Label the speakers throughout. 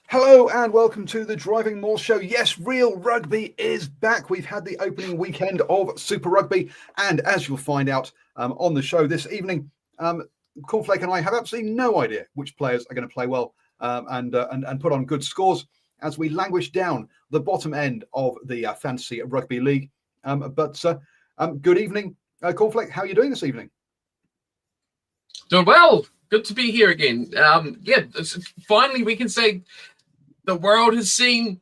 Speaker 1: Hello and welcome to the DrivingMaul show. Yes, real rugby is back. We've had the opening weekend of Super Rugby, and as you'll find out on the show this evening, Cornflake and I have absolutely no idea which players are going to play well and put on good scores as we languish down the bottom end of the Fantasy Rugby League. But good evening, Cornflake. How are you doing this evening?
Speaker 2: Doing well. Good to be here again. Finally we can say the world has seen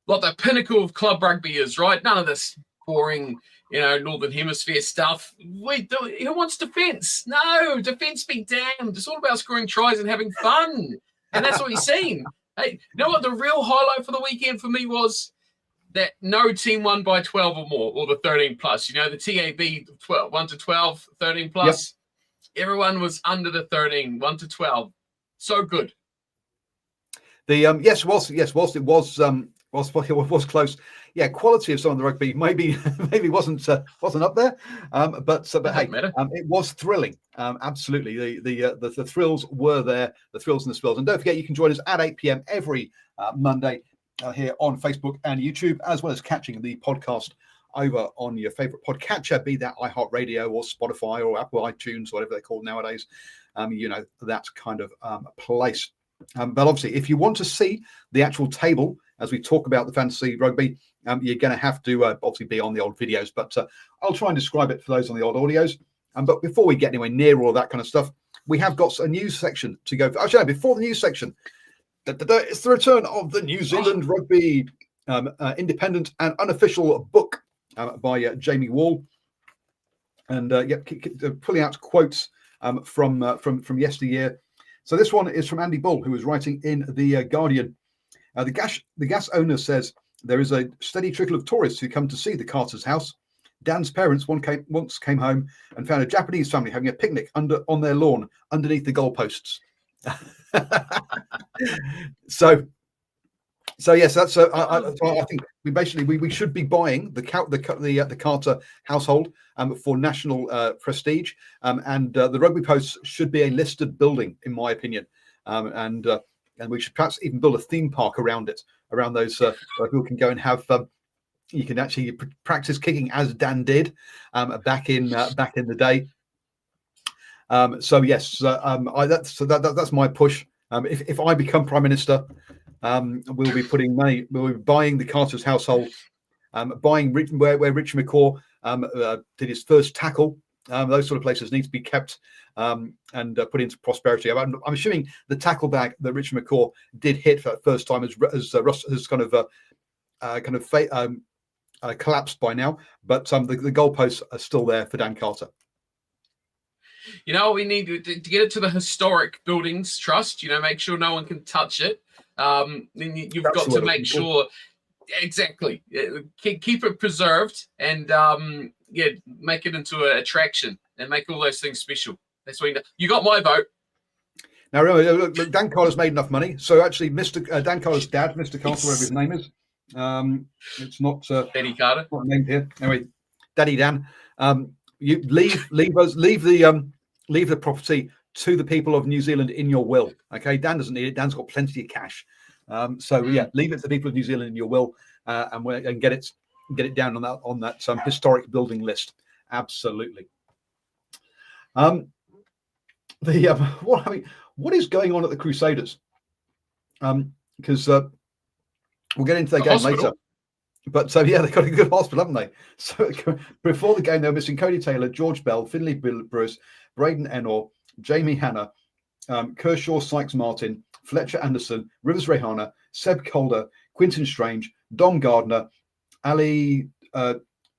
Speaker 2: what the pinnacle of club rugby is, right? None of this boring, Northern Hemisphere stuff. Who wants defence? No, defence be damned. It's all about scoring tries and having fun. And that's what you're seeing. Hey, you know what the real highlight for the weekend for me was? That no team won by 12 or more, or the 13 plus. The TAB 12, 1 to 12, 13 plus. Yep. Everyone was under the 13, 1 to 12. So good.
Speaker 1: Whilst it was close. Yeah, quality of some of the rugby maybe wasn't up there, but hey, it was thrilling. Absolutely, the thrills were there, the thrills and the spills. And don't forget, you can join us at 8 p.m. every Monday here on Facebook and YouTube, as well as catching the podcast over on your favorite podcatcher, be that iHeartRadio or Spotify or Apple iTunes, whatever they're called nowadays. That kind of place. But obviously, if you want to see the actual table as we talk about the fantasy rugby, you're going to have to obviously be on the old videos. But I'll try and describe it for those on the old audios. But before we get anywhere near all that kind of stuff, we have got a news section to go. Actually, before the news section, it's the return of the New Zealand Rugby independent and unofficial book by Jamie Wall, and pulling out quotes from yesteryear. So this one is from Andy Bull, who was writing in the Guardian. The gas owner says there is a steady trickle of tourists who come to see the Carter's house. Dan's parents once came home and found a Japanese family having a picnic on their lawn underneath the goalposts. So yes, that's. I think we should be buying the Carter household for national prestige, and the Rugby Post should be a listed building, in my opinion, and we should perhaps even build a theme park around it, around those where people can go and have. You can actually practice kicking as Dan did back in the day. So yes, that's my push. If I become Prime Minister. We'll be putting money. We'll be buying the Carter's household, buying where Richard McCaw did his first tackle. Those sort of places need to be kept and put into prosperity. I'm assuming the tackle bag that Richard McCaw did hit for the first time as Russ has kind of collapsed by now, but the goalposts are still there for Dan Carter.
Speaker 2: We need to get it to the Historic Buildings Trust. Make sure no one can touch it. Then you've got to make sure, exactly, keep it preserved and make it into an attraction and make all those things special. That's what you got my vote.
Speaker 1: Now remember, look, Dan Carter's made enough money, so actually, Mr. Dan Carter's dad, Mr. Carter, whatever his name is, it's not
Speaker 2: Daddy Carter.
Speaker 1: Not named here anyway. Daddy Dan, you leave the property to the people of New Zealand in your will. Okay, Dan doesn't need it. Dan's got plenty of cash. Leave it to the people of New Zealand in your will, and get it down on that historic building list. Absolutely. What is going on at the Crusaders? Because we'll get into their game later. But they've got a good hospital, haven't they? So before the game, they were missing Cody Taylor, George Bell, Finlay Bruce, Braden Ennor, Jamie Hanna, Kershaw Sykes Martin, Fletcher Anderson, Rivers Rehana, Seb Calder, Quinton Strange, Dom Gardner, Ali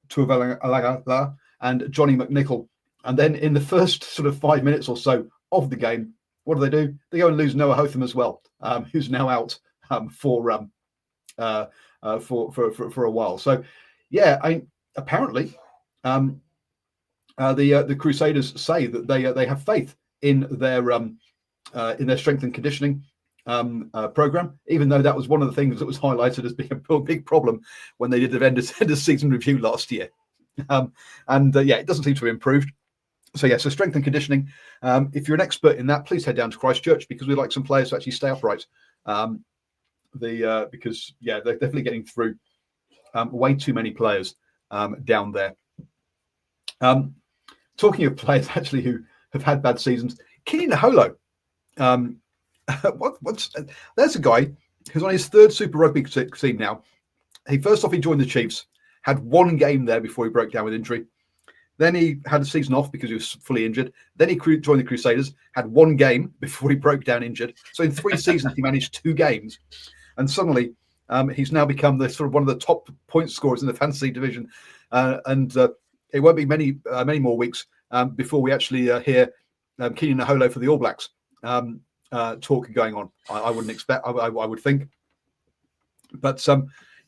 Speaker 1: Tuivailala, and Johnny McNichol. And then in the first sort of 5 minutes or so of the game, what do? They go and lose Noah Hotham as well, who's now out for a while. So apparently the Crusaders say that they have faith in their strength and conditioning program, even though that was one of the things that was highlighted as being a big problem when they did the end of season review last year. It doesn't seem to have improved. So strength and conditioning. If you're an expert in that, please head down to Christchurch, because we'd like some players to actually stay upright. because they're definitely getting through way too many players down there. Talking of players actually who have had bad seasons, Kini Naholo. There's a guy who's on his third Super Rugby team now. He joined the Chiefs, had one game there before he broke down with injury. Then he had a season off because he was fully injured. Then he joined the Crusaders, had one game before he broke down injured. So in 3 seasons, he managed 2 games. And suddenly, he's now become the sort of one of the top point scorers in the fantasy division. And it won't be many more weeks before we actually hear Kini Naholo for the All Blacks talk going on. I wouldn't expect. I would think. But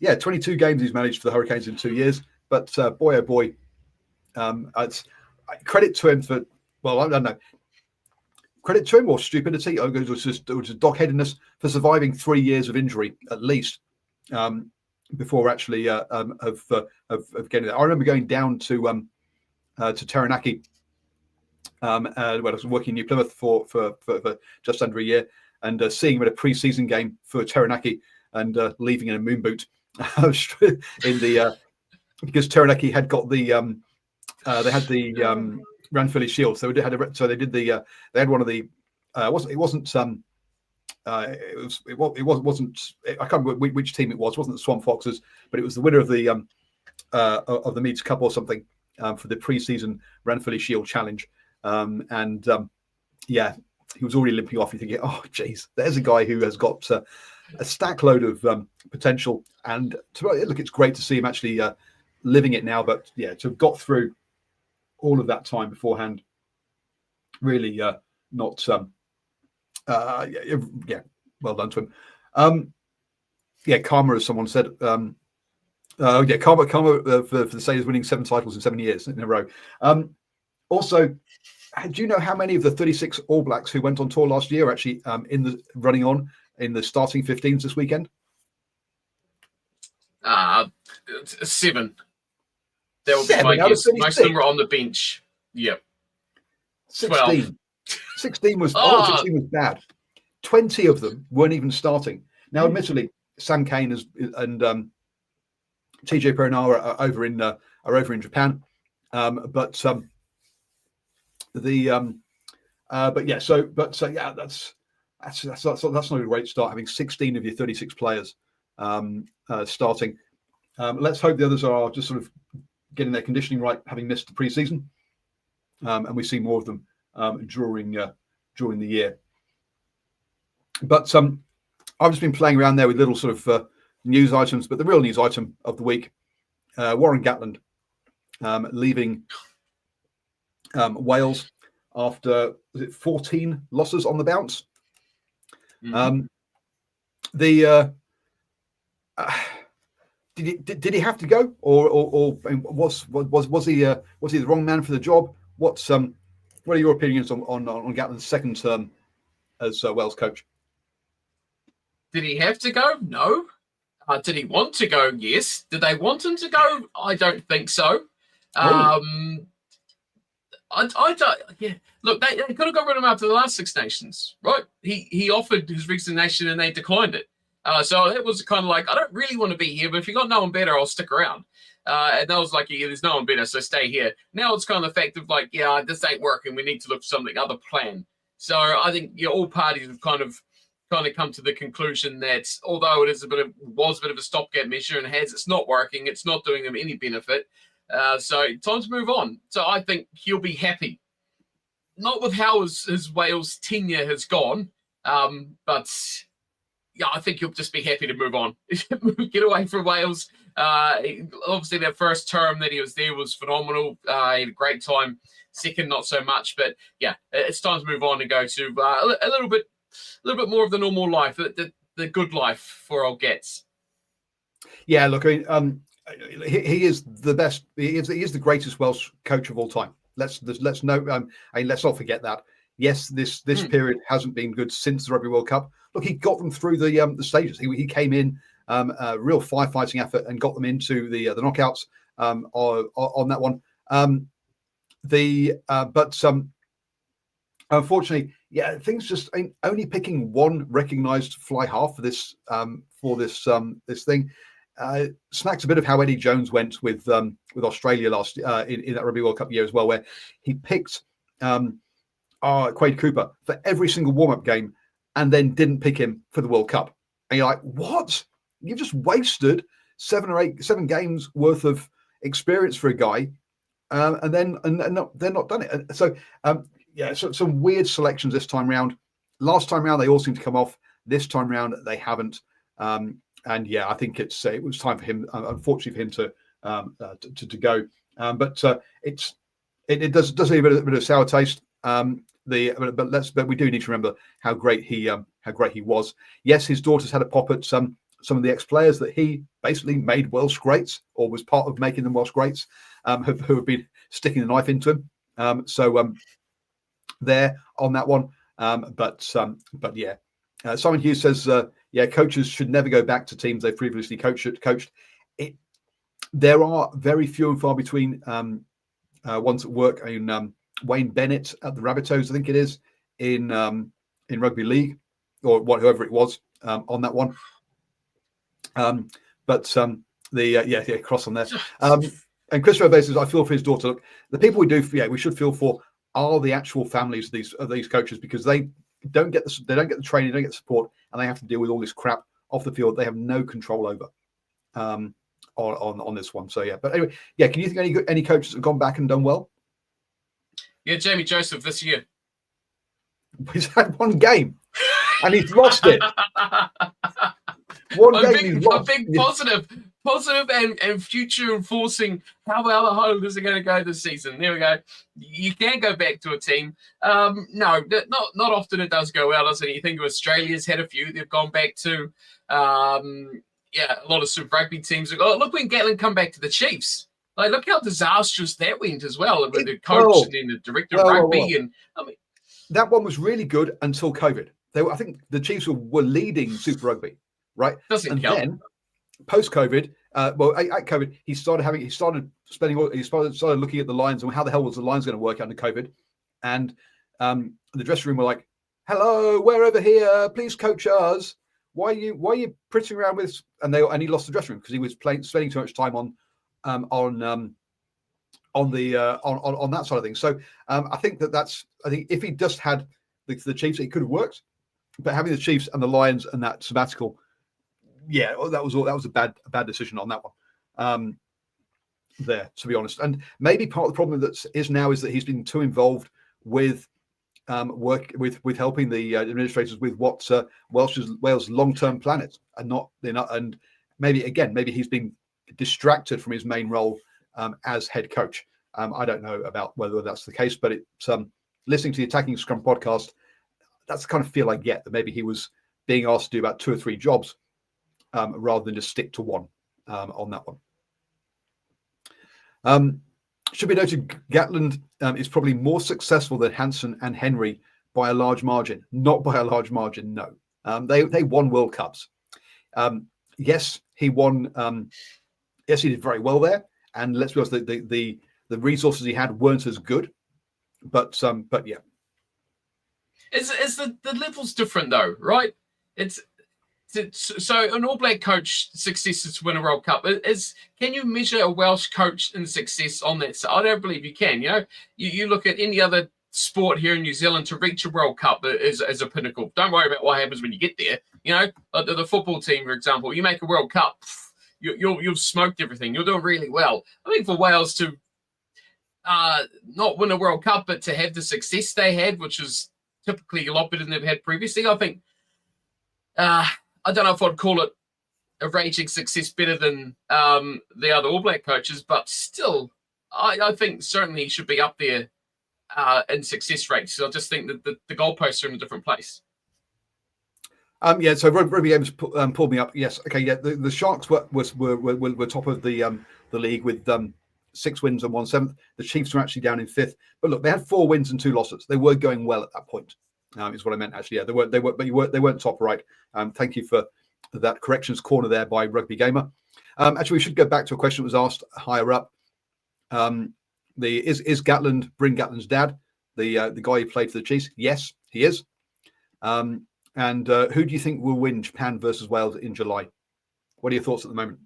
Speaker 1: 22 games he's managed for the Hurricanes in 2 years. But boy, oh boy, it's credit to him for. Well, I don't know. Credit to him or stupidity, or just dog-headedness for surviving 3 years of injury at least before actually of getting there. I remember going down to Taranaki when I was working in New Plymouth for just under a year, and seeing him at a pre-season game for Taranaki and leaving in a moon boot in the because Taranaki had got the they had the Ranfurly Shield, so they had they had one of the it wasn't I can't remember which team it was. It wasn't the Swamp Foxes, but it was the winner of the Meads Cup or something for the pre-season Ranfurly Shield Challenge. He was already limping off. You're thinking, oh, geez, there's a guy who has got a stack load of potential. And look, it's great to see him actually living it now. But to have got through all of that time beforehand, really not. Well done to him. Karma, as someone said. Karma for the Sailors winning 7 titles in 7 years in a row. Also, do you know how many of the 36 All Blacks who went on tour last year are actually in the starting 15s this weekend?
Speaker 2: 7. That would be my guess. Most of them were on the bench. Yep.
Speaker 1: 16.
Speaker 2: 12.
Speaker 1: 16 was 16 was bad. 20 of them weren't even starting. Now, admittedly, Sam Kane and TJ Perenara are over in Japan, that's not a great start, having 16 of your 36 players starting. Let's hope the others are just sort of getting their conditioning right, having missed the preseason, and we see more of them during the year. But I've just been playing around there with little sort of news items, but the real news item of the week: Warren Gatland leaving Wales after 14 losses on the bounce. Mm-hmm. Did he have to go, or was he the wrong man for the job? What are your opinions on Gatland's second term as Wales coach?
Speaker 2: Did he have to go? No. Did he want to go? Yes. Did they want him to go? I don't think so. Really? I don't. Yeah. Look, they could have got rid of him after the last Six Nations, right? He offered his resignation and they declined it. So it was kind of like, I don't really want to be here, but if you got no one better, I'll stick around. And that was like, there's no one better, so stay here. Now it's kind of the fact of like, this ain't working. We need to look for something other plan. So I think all parties have kind of come to the conclusion that although it is was a bit of a stopgap measure and it's not working, it's not doing them any benefit. So time to move on. So I think he'll be happy, not with how his Wales tenure has gone, but I think he'll just be happy to move on, get away from Wales. Obviously, that first term that he was there was phenomenal. He had a great time. Second, not so much. But it's time to move on and go to a little bit more of the normal life, the good life for old Gats.
Speaker 1: Yeah, look, I mean, he is the best. He is the greatest Welsh coach of all time. Let's not forget that. Yes, this period hasn't been good since the Rugby World Cup. Look, he got them through the stages. He came in a real firefighting effort and got them into the knockouts on that one. But unfortunately, yeah, things just ain't only picking one recognised fly half for this this thing. Smacks a bit of how Eddie Jones went with Australia last in that Rugby World Cup year as well, where he picked Quade Cooper for every single warm-up game and then didn't pick him for the World Cup. And you're like, what? You've just wasted 7 games worth of experience for a guy, and they're not done it. So so some weird selections this time round. Last time round they all seem to come off. This time round they haven't. And yeah, I think it was time for him, unfortunately for him to go. But it does leave a bit of sour taste. But we do need to remember how great he was. Yes, his daughter's had a pop at some of the ex-players that he basically made Welsh greats, or was part of making them Welsh greats, who have been sticking the knife into him. There on that one. But yeah. Simon Hughes says, coaches should never go back to teams they've previously coached. There are very few and far between ones that work. I mean, Wayne Bennett at the Rabbitohs, I think it is, in Rugby League, or whoever it was on that one. Cross on there. And Christopher Bay says, I feel for his daughter. Look, the people we should feel for are the actual families of these coaches, because they don't get the training, they don't get the support, and they have to deal with all this crap off the field they have no control over on this one. So yeah, but anyway, yeah. Can you think any coaches have gone back and done well?
Speaker 2: Yeah, Jamie Joseph this year.
Speaker 1: He's had one game and he's lost it.
Speaker 2: I'm being positive and future enforcing how well the Highlanders are going to go this season. There we go. You can go back to a team. No, not often it does go well, does it? You think of Australia's had a few. They've gone back to, a lot of Super Rugby teams. Look when Gatland come back to the Chiefs. Like, look how disastrous that went as well, with the coach and then the director of rugby. And I mean,
Speaker 1: that one was really good until COVID. I think the Chiefs were leading Super Rugby, right?
Speaker 2: Doesn't count. Then
Speaker 1: post-COVID, at COVID, he started looking at the lines and how the hell was the lines going to work under COVID, and the dressing room were like, "Hello, we're over here. Please coach us. Why are you prissing around with?" And he lost the dressing room because he was spending too much time on that side of things. So I think if he just had the Chiefs, it could have worked. But having the Chiefs and the Lions and that sabbatical, yeah, that was a bad decision on that one. There, to be honest, and maybe part of the problem is that he's been too involved with work with helping the administrators with what's Wales' long-term plan, and maybe he's been distracted from his main role as head coach. I don't know about whether that's the case, but it's listening to the Attacking Scrum podcast, that's the kind of feel I get, that maybe he was being asked to do about 2 or 3 jobs rather than just stick to one on that one. Should be noted, Gatland is probably more successful than Hansen and Henry by a large margin. Not by a large margin, no. They won World Cups. Yes, he won. Yes, he did very well there. And let's be honest, the resources he had weren't as good. But yeah.
Speaker 2: Is the level's different though, right? So an All Black coach success is to win a World Cup. Can you measure a Welsh coach in success on that? So I don't believe you can. You look at any other sport here in New Zealand, to reach a World Cup is a pinnacle. Don't worry about what happens when you get there. Like the football team, for example, you make a World Cup, you've smoked everything. You're doing really well. I think for Wales to not win a World Cup, but to have the success they had, which is typically a lot better than they've had previously, I think. I don't know if I'd call it a raging success better than the other All Black coaches, but still, I think certainly he should be up there in success rates. So I just think that the goalposts are in a different place.
Speaker 1: So Rugby Games pulled me up. Yes, okay. Yeah, the Sharks were top of the league with 6 wins and 1/7. The Chiefs were actually down in 5th. But look, they had 4 wins and 2 losses. They were going well at that point. Is what I meant actually. Yeah, they weren't top right. Thank you for that corrections corner there by Rugby Gamer. Actually, we should go back to a question that was asked higher up. Is Gatland Bryn Gatland's dad, the guy who played for the Chiefs? Yes, He is. And who do you think will win Japan versus Wales in July? What are your thoughts at the moment?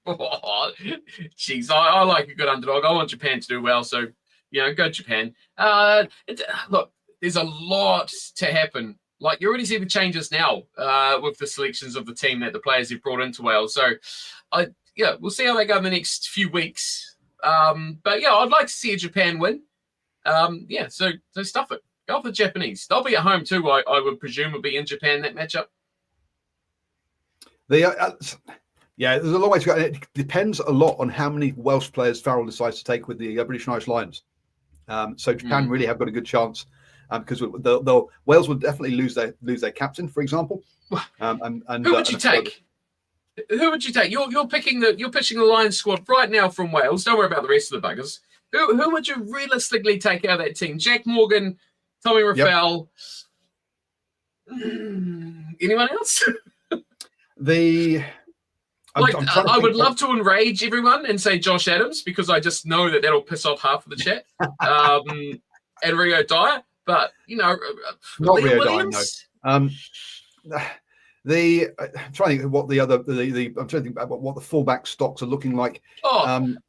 Speaker 2: Oh, jeez, I like a good underdog. I want Japan to do well, so go Japan. Look, there's a lot to happen. Like, you already see the changes now with the selections of the team that the players have brought into Wales. So, we'll see how they go in the next few weeks. But yeah, I'd like to see a Japan win. So stuff it. Go for the Japanese. They'll be at home too. I would presume will be in Japan that matchup.
Speaker 1: There's a long way to go. It depends a lot on how many Welsh players Farrell decides to take with the British and Irish Lions. So Japan really have got a good chance because Wales will definitely lose their captain, for example. And
Speaker 2: who would you take? Who would you take? You're pitching the Lions squad right now from Wales. Don't worry about the rest of the buggers. Who would you realistically take out of that team? Jack Morgan, Tommy Rafel. Anyone else? I would love to enrage everyone and say Josh Adams, because I just know that'll piss off half of the chat. And Rio Dyer, but
Speaker 1: not
Speaker 2: Liam
Speaker 1: Rio
Speaker 2: Williams.
Speaker 1: Dyer, no. I'm trying to think what I'm trying to think about what the fullback stocks are looking like.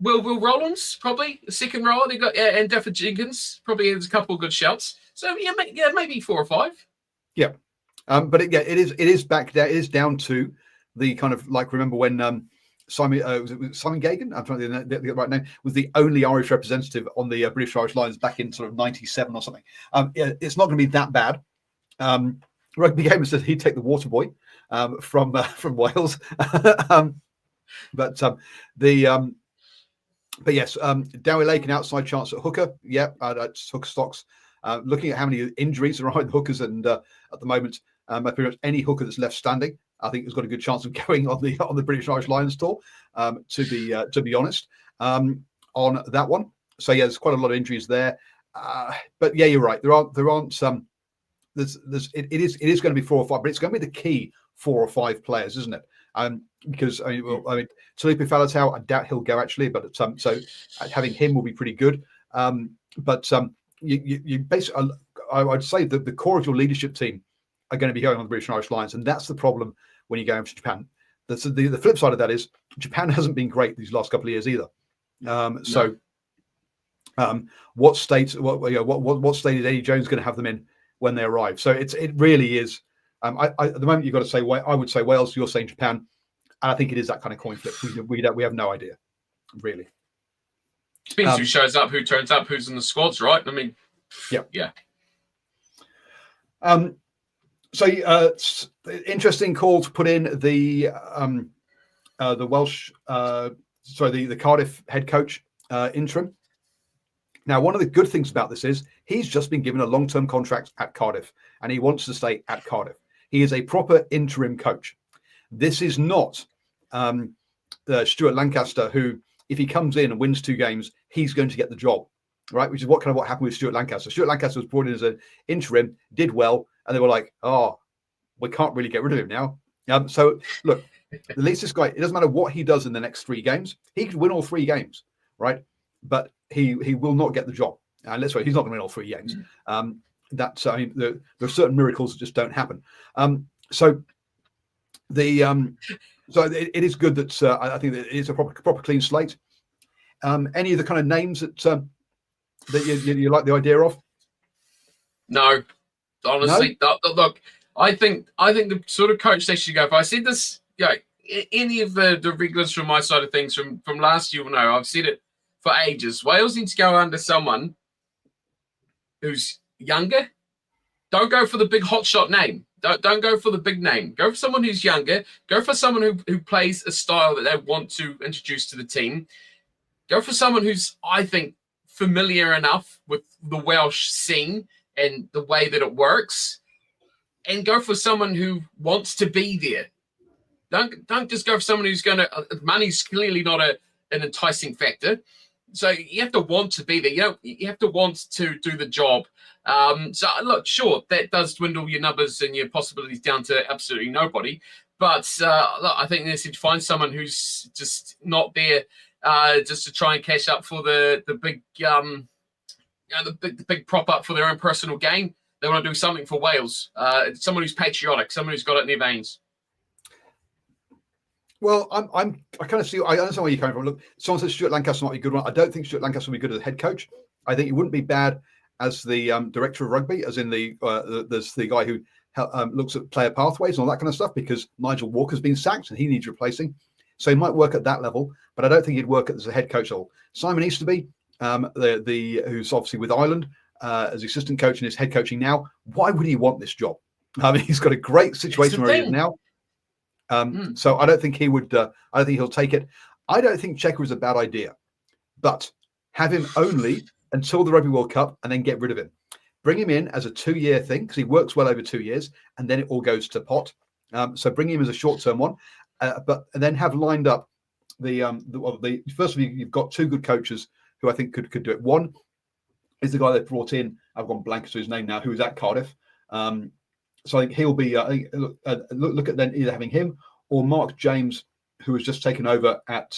Speaker 2: Will Rollins probably the second rower. They got and Dafford Jenkins probably has a couple of good shouts. So maybe 4 or 5. Yeah,
Speaker 1: but it is back down. It is down to the kind of, like, remember when Simon Gagan, I'm trying to get the right name, was the only Irish representative on the British Irish Lions back in sort of '97 or something. It's not going to be that bad. Rugby Gamer said he'd take the water boy from Wales, but yes, Dowie Lake an outside chance at hooker. Yeah, that's hooker stocks. Looking at how many injuries are on the hookers, and at the moment, pretty much any hooker that's left standing, I think has got a good chance of going on the British Irish Lions tour. To be honest, on that one. So yeah, there's quite a lot of injuries there. But yeah, you're right. There aren't some. It is going to be 4 or 5, but it's going to be the key 4 or 5 players, isn't it? Because Talipe Falatau, I doubt he'll go actually, but so having him will be pretty good. You basically, I'd say that the core of your leadership team are going to be going on the British and Irish Lions, and that's the problem when you go over to Japan. The flip side of that is Japan hasn't been great these last couple of years either. What state is Eddie Jones going to have them in when they arrive? So it really is. At the moment, you've got to say, I would say Wales. You're saying Japan, and I think it is that kind of coin flip. We have no idea, really.
Speaker 2: Depends who shows up, who turns up, who's in the squads, right? I mean, yeah.
Speaker 1: So interesting call to put in the Welsh, the Cardiff head coach interim. Now, one of the good things about this is he's just been given a long-term contract at Cardiff, and he wants to stay at Cardiff. He is a proper interim coach. This is not Stuart Lancaster, who, if he comes in and wins 2 games, he's going to get the job, right? Which is what happened with Stuart Lancaster. Stuart Lancaster was brought in as an interim, did well, and they were like, "Oh, we can't really get rid of him now." So look, at least this guy, it doesn't matter what he does in the next 3 games. He could win all 3 games, right? But he will not get the job. And let's say he's not going to win all 3 games. There are certain miracles that just don't happen. So it is good that I think that it is a proper clean slate. Any of the kind of names that you like the idea of?
Speaker 2: No, honestly, no? Look, I think the sort of coach they should go for. I said this, any of the regulars from my side of things from last year will know. I've said it for ages. Wales need to go under someone who's younger. Don't go for the big hotshot name. Don't go for the big name. Go for someone who's younger. Go for someone who plays a style that they want to introduce to the team. Go for someone who's, I think, familiar enough with the Welsh scene and the way that it works. And go for someone who wants to be there. Don't just go for someone who's going to... money's clearly not an enticing factor. So you have to want to be there. You have to want to do the job. So look, sure, that does dwindle your numbers and your possibilities down to absolutely nobody. But look, I think they should find someone who's just not there just to try and cash up for the big the big prop up for their own personal gain. They want to do something for Wales. Someone who's patriotic, someone who's got it in their veins.
Speaker 1: Well, I kind of see. I understand where you're coming from. Look, someone says Stuart Lancaster might be a good one. I don't think Stuart Lancaster will be good as a head coach. I think he wouldn't be bad as the director of rugby, as in there's the guy who looks at player pathways and all that kind of stuff, because Nigel Walker's been sacked and he needs replacing. So he might work at that level, but I don't think he'd work as a head coach level. Simon Easterby, who's obviously with Ireland as assistant coach and is head coaching now. Why would he want this job? I mean, he's got a great situation where he is now. So I don't think he would. I don't think he'll take it. I don't think Cheika is a bad idea, but have him only until the Rugby World Cup and then get rid of him. Bring him in as a 2-year thing because he works well over 2 years, and then it all goes to pot. So bring him as a short-term one, and then have lined up the first of you've got 2 good coaches who I think could do it. One is the guy they brought in. I've gone blank to his name now. Who's at Cardiff? So I think he'll be. Look at then either having him or Mark James, who has just taken over at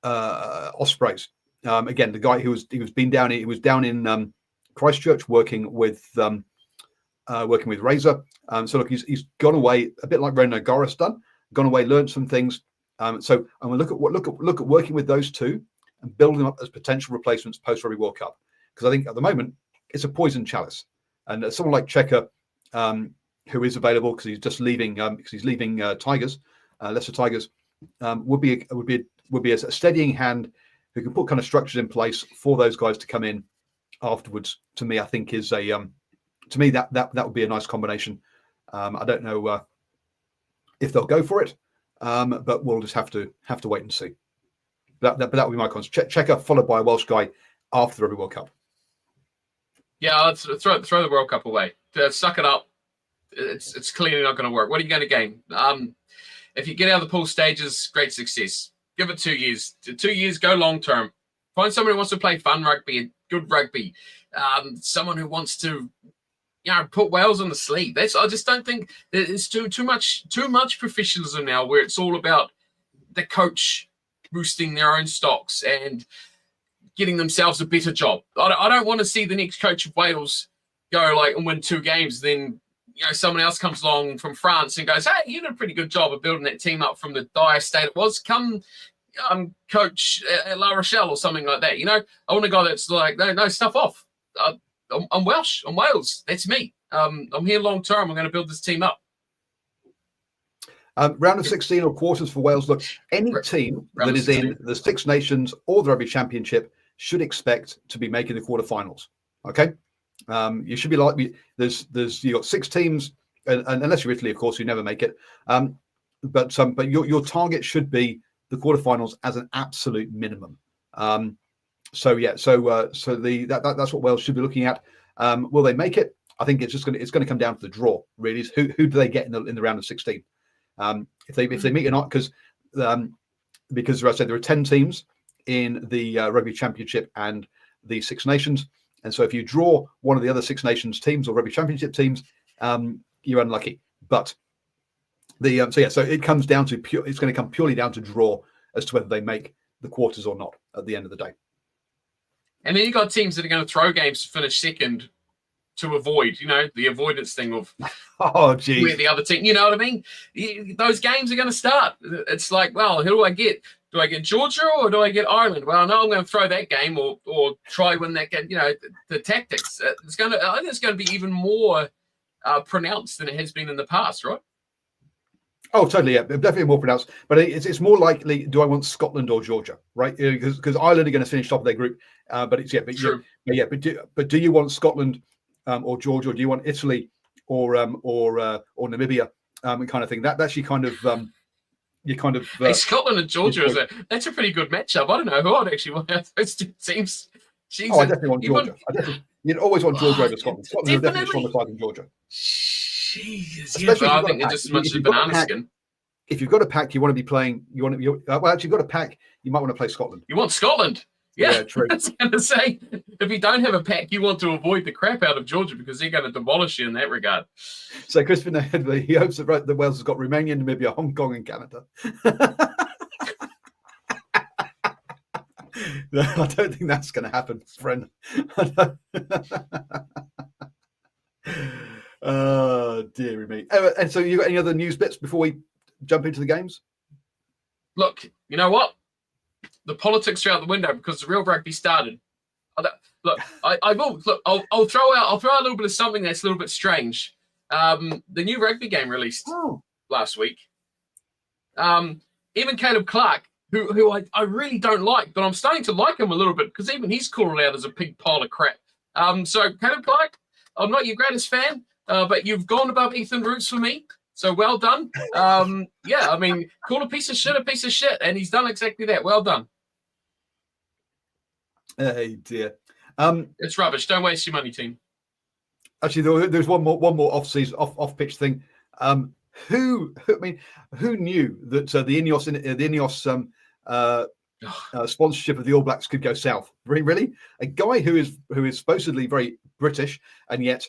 Speaker 1: Ospreys. Again, the guy who was down in Christchurch working with Razor. So look, he's gone away a bit like Ron O'Gara's done. Gone away, learned some things. So I'm going to look at working with those 2 and building them up as potential replacements post Rugby World Cup, because I think at the moment it's a poison chalice, and someone like Cheika, who is available because he's just leaving Tigers, Leicester Tigers, would be a steadying hand who can put kind of structures in place for those guys to come in afterwards. To me, I think is that would be a nice combination. I don't know if they'll go for it, but we'll just have to wait and see. That would be my concept. Cheika followed by a Welsh guy after the Rugby World Cup.
Speaker 2: Yeah, let's throw the World Cup away. Suck it up. It's clearly not going to work. What are you going to gain? If you get out of the pool stages, great success. Give it 2 years. 2 years, go long term. Find someone who wants to play fun rugby, good rugby. Someone who wants to, put Wales on the sleeve. I just don't think it's too much professionalism now, where it's all about the coach boosting their own stocks and getting themselves a better job. I don't want to see the next coach of Wales go and win 2 games, then someone else comes along from France and goes, hey, you did a pretty good job of building that team up from the dire state it was. Come coach at La Rochelle or something like that. I want a guy that's like, no, stuff off. I'm Welsh. I'm Wales. That's me. I'm here long term. I'm going to build this team up.
Speaker 1: Round of 16 or quarters for Wales. Look, any team that is in the Six Nations or the Rugby Championship should expect to be making the quarterfinals. Okay. You should be like you got 6 teams, and unless you're Italy, of course, you never make it. But your target should be the quarterfinals as an absolute minimum. That's what Wales should be looking at. Will they make it? I think it's going to come down to the draw. Really, is who do they get in the round of 16? If they meet or not, because as I said, there are 10 teams in the Rugby Championship and the Six Nations. And so if you draw one of the other Six Nations teams or Rugby Championship teams, you're unlucky. But so it comes down to it's going to come purely down to draw as to whether they make the quarters or not at the end of the day.
Speaker 2: And then you got teams that are going to throw games to finish second to avoid, the avoidance thing of
Speaker 1: where
Speaker 2: the other team, you know what I mean? Those games are going to start. It's like, well, who do I get? Do I get Georgia or do I get Ireland? Well, no, I'm going to throw that game or try win that game. The tactics. I think it's going to be even more pronounced than it has been in the past, right?
Speaker 1: Oh, totally. Yeah, definitely more pronounced. But it's more likely, do I want Scotland or Georgia, right? Because Ireland are going to finish top of their group. But do you want Scotland or Georgia, or do you want Italy or Namibia, kind of thing? That's your kind of. Hey,
Speaker 2: Scotland and Georgia that's a pretty good matchup. I don't know who I'd actually want out those 2 teams.
Speaker 1: I definitely want Georgia. You'd always want Georgia over Scotland. Scotland are definitely stronger side than Georgia.
Speaker 2: Jesus, I think they're just as much as a banana skin.
Speaker 1: If you've got a pack, you want to be playing. Actually, you've got a pack. You might want to play Scotland.
Speaker 2: You want Scotland? Yeah,
Speaker 1: true.
Speaker 2: I was going to say, if you don't have a pack, you want to avoid the crap out of Georgia because they're going to demolish you in that regard.
Speaker 1: So Crispin, he hopes that Wales has got Romania, Namibia, Hong Kong, and Canada. I don't think that's going to happen, friend. Oh, dearie me. And so you got any other news bits before we jump into the games?
Speaker 2: Look, you know what? The politics are out the window because the real rugby started. Look, I'll throw out a little bit of something that's a little bit strange. The new rugby game released last week. Even Caleb Clark, who I really don't like, but I'm starting to like him a little bit because even he's calling out as a big pile of crap. So Caleb Clark, I'm not your greatest fan, but you've gone above Ethan Roots for me. So well done. Yeah, I mean, call a piece of shit, and he's done exactly that. Well done.
Speaker 1: Hey dear.
Speaker 2: It's rubbish. Don't waste your money, team.
Speaker 1: Actually, there's one more off pitch thing. Who knew that the Ineos sponsorship of the All Blacks could go south? Really, a guy who is supposedly very British and yet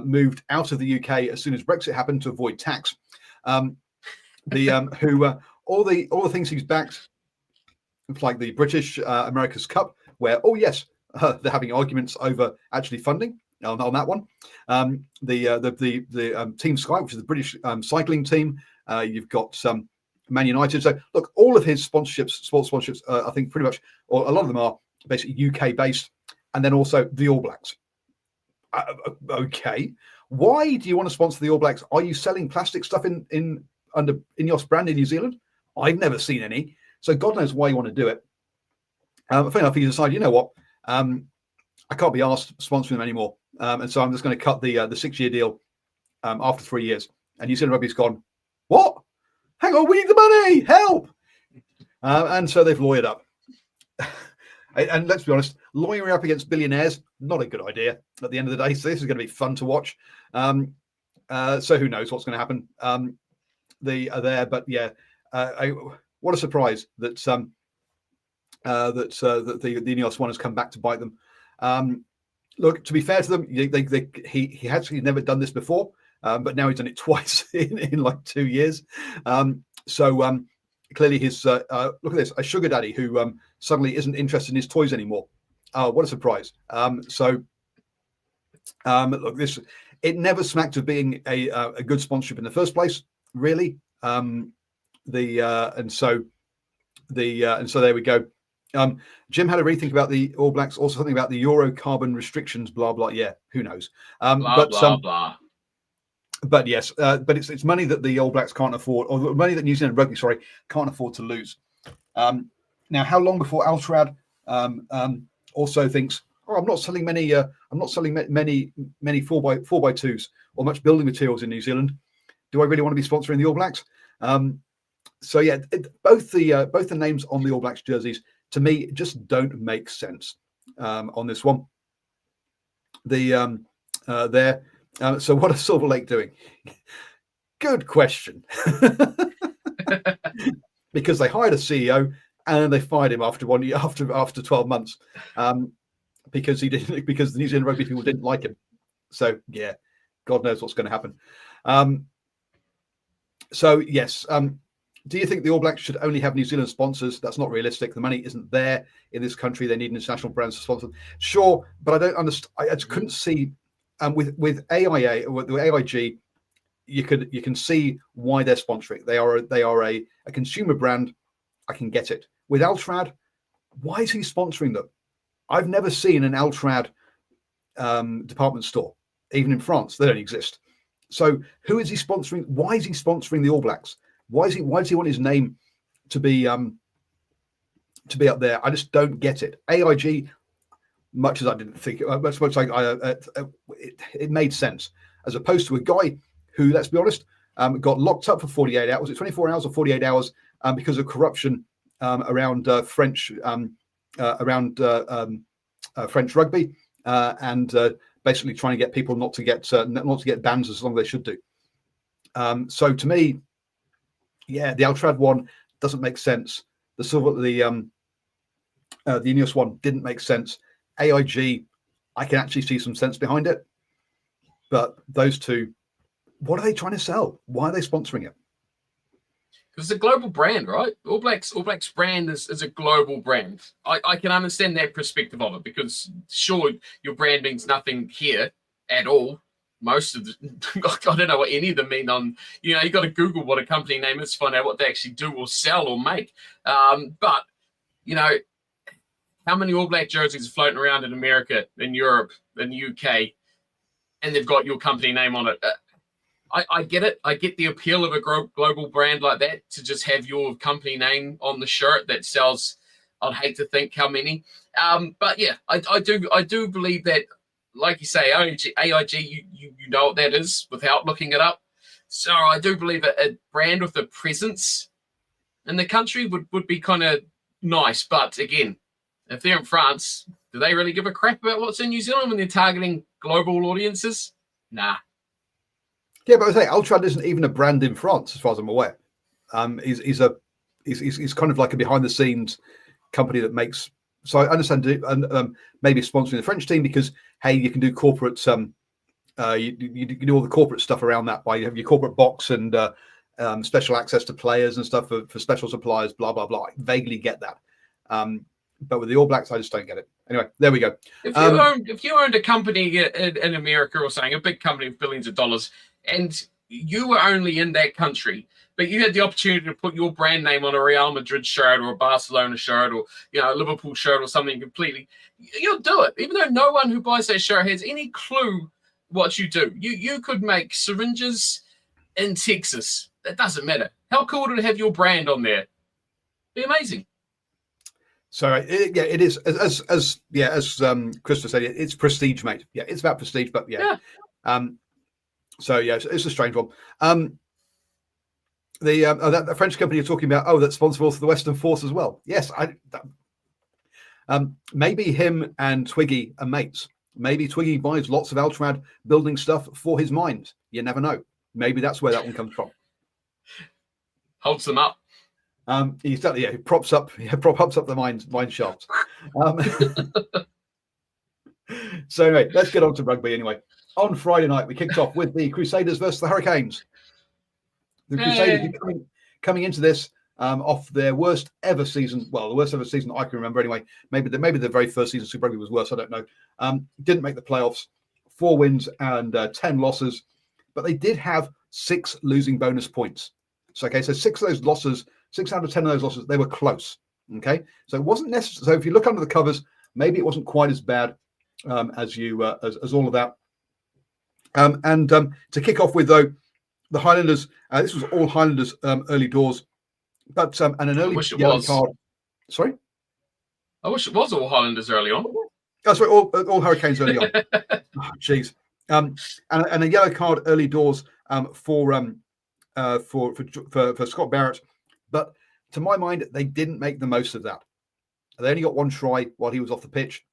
Speaker 1: moved out of the UK as soon as Brexit happened to avoid tax. All the things he's backed, like the British America's Cup, where they're having arguments over actually funding on that one. The Team Sky, which is the British cycling team. You've got Man United. So look, all of his sports sponsorships, I think pretty much, or a lot of them are basically UK based, and then also the All Blacks. Okay, why do you want to sponsor the All Blacks? Are you selling plastic stuff in under Ineos brand in New Zealand? I've never seen any, so God knows why you want to do it. Fair enough, he decided, you know what, I can't be asked sponsoring them anymore, and so I'm just going to cut the 6-year deal after 3 years. And New Zealand Rugby's gone, what? Hang on, we need the money, help! And so they've lawyered up. And let's be honest, lawyering up against billionaires, not a good idea at the end of the day. So this is going to be fun to watch. So who knows what's going to happen but yeah, what a surprise that the Ineos one has come back to bite them. Look, to be fair to them, he actually never done this before, but now he's done it twice in like 2 years. Clearly his look at this, a sugar daddy who suddenly isn't interested in his toys anymore. What a surprise. Look, this, it never smacked of being a good sponsorship in the first place, really. And so there we go. Jim had a rethink about the All Blacks, also something about the Euro carbon restrictions, blah blah. Yeah, who knows?
Speaker 2: Blah.
Speaker 1: But yes, but it's money that the All Blacks can't afford, or money that New Zealand Rugby, can't afford to lose. Now, how long before Altrad also thinks, I'm not selling many 4x2s or much building materials in New Zealand. Do I really want to be sponsoring the All Blacks? So yeah, both the names on the All Blacks jerseys to me just don't make sense on this one. So what is Silver Lake doing? Good question. Because they hired a CEO and they fired him after 1 year, after 12 months, because the New Zealand Rugby people didn't like him. So yeah, God knows what's going to happen. So yes, do you think the All Blacks should only have New Zealand sponsors? That's not realistic. The money isn't there in this country. They need international brands to sponsor them. Sure, but I don't understand. I just couldn't see. With AIA, with AIG, you can see why they're sponsoring. They are a consumer brand. I can get it. With Altrad, why is he sponsoring them? I've never seen an Altrad department store, even in France. They don't exist. So who is he sponsoring? Why is he sponsoring the All Blacks? Why does he want his name to be up there? I just don't get it. AIG, much as I didn't think, it made sense, as opposed to a guy who, let's be honest, got locked up for 48 hours. Was it 24 hours or 48 hours because of corruption around French rugby and basically trying to get people not to get bans as long as they should do. So to me, yeah, the Altrad one doesn't make sense. The Ineos one didn't make sense. AIG, I can actually see some sense behind it. But those two, what are they trying to sell? Why are they sponsoring it?
Speaker 2: Because it's a global brand, right? All Blacks brand is a global brand. I can understand that perspective of it, because sure, your brand means nothing here at all. Most of the, I don't know what any of them mean on, you got to Google what a company name is to find out what they actually do or sell or make. But, how many All Black jerseys are floating around in America, in Europe, in the UK, and they've got your company name on it? I get it. I get the appeal of a global brand like that, to just have your company name on the shirt that sells. I'd hate to think how many. But yeah, I do believe that, like you say, AIG, you know what that is without looking it up. So I do believe a brand with a presence in the country would be kind of nice. But again, if they're in France, do they really give a crap about what's in New Zealand when they're targeting global audiences? Nah.
Speaker 1: Yeah, but I say Ultrad isn't even a brand in France, as far as I'm aware. He's kind of like a behind the scenes company that makes. So I understand maybe sponsoring the French team because, hey, you can do corporate. You can do all the corporate stuff around that by you have your corporate box and special access to players and stuff for special suppliers. Blah blah blah. I vaguely get that, but with the All Blacks, I just don't get it. Anyway, there we go.
Speaker 2: If you owned a company in America or something, a big company with billions of dollars, and you were only in that country, but you had the opportunity to put your brand name on a Real Madrid shirt or a Barcelona shirt or a Liverpool shirt or something completely, you'll do it. Even though no one who buys that shirt has any clue what you do. You could make syringes in Texas. That doesn't matter. How cool would it have your brand on there? Be amazing.
Speaker 1: So it is as Christopher said, it's prestige, mate. Yeah, it's about prestige, but yeah. So yeah, it's a strange one. That French company you're talking about, that's sponsible for the Western Force as well. Yes, maybe him and Twiggy are mates. Maybe Twiggy buys lots of Ultrad building stuff for his mines. You never know. Maybe that's where that one comes from.
Speaker 2: Holds them up.
Speaker 1: He props up the mine shafts. So anyway, let's get on to rugby anyway. On Friday night, we kicked off with the Crusaders versus the Hurricanes. The Crusaders coming into this off their worst ever season. Well, the worst ever season I can remember anyway. Maybe the very first season Super Rugby was worse. I don't know. Didn't make the playoffs. 4 wins and 10 losses, but they did have 6 losing bonus points. So 6 of those losses, 6 out of 10 of those losses, they were close. Okay, so it wasn't necessary. So if you look under the covers, maybe it wasn't quite as bad as all of that. And to kick off with, though, the Highlanders, this was all Highlanders early doors, but and an early yellow card. Sorry?
Speaker 2: I wish it was all Highlanders early on.
Speaker 1: Oh, sorry, all Hurricanes early on. Jeez. And a yellow card early doors for Scott Barrett. But to my mind, they didn't make the most of that. They only got 1 try while he was off the pitch.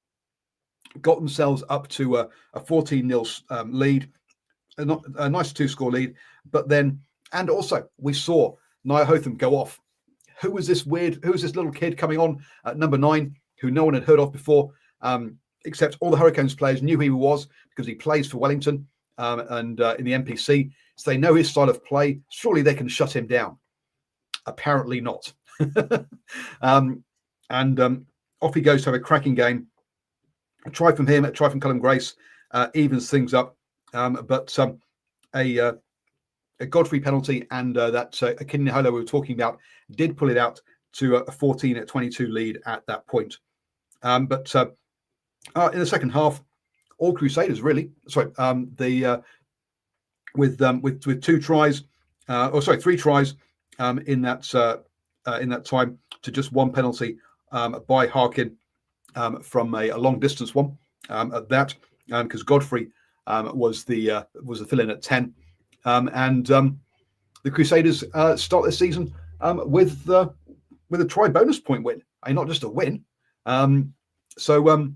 Speaker 1: Got themselves up to a 14-0 lead, a nice 2-score lead. But then, and also, we saw Nia Hotham go off. Who was this little kid coming on at number 9, who no one had heard of before, except all the Hurricanes players knew who he was because he plays for Wellington and in the NPC. So they know his style of play. Surely they can shut him down. Apparently not. And off he goes to have a cracking game. A try from him, a try from Cullen Grace evens things up. But a Godfrey penalty and that Akini Holo we were talking about did pull it out to a 14-22 lead at that point. But in the second half, all Crusaders really. Sorry, with 3 tries in that time to just 1 penalty by Harkin from a long distance one at that because Godfrey was the fill-in at 10. And the Crusaders start this season with a try bonus point win, and not just a win. So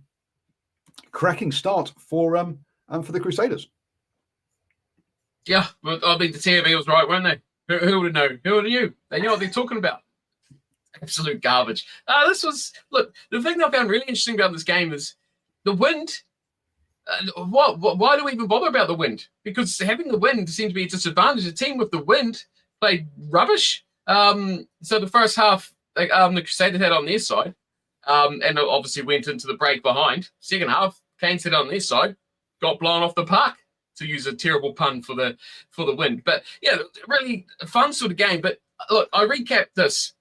Speaker 1: cracking start for the Crusaders.
Speaker 2: Yeah, well, I mean the TME was right, weren't they? Who would have known? Who would have knew? They know what they're talking about. Absolute garbage. The thing that I found really interesting about this game is the wind. Why do we even bother about the wind? Because having the wind seemed to be a disadvantage. The team with the wind played rubbish. So the first half, the Crusaders had on their side, and obviously went into the break behind. Second half, Canes had on their side, got blown off the park, to use a terrible pun for the wind. But yeah, really fun sort of game. But look, I recap this.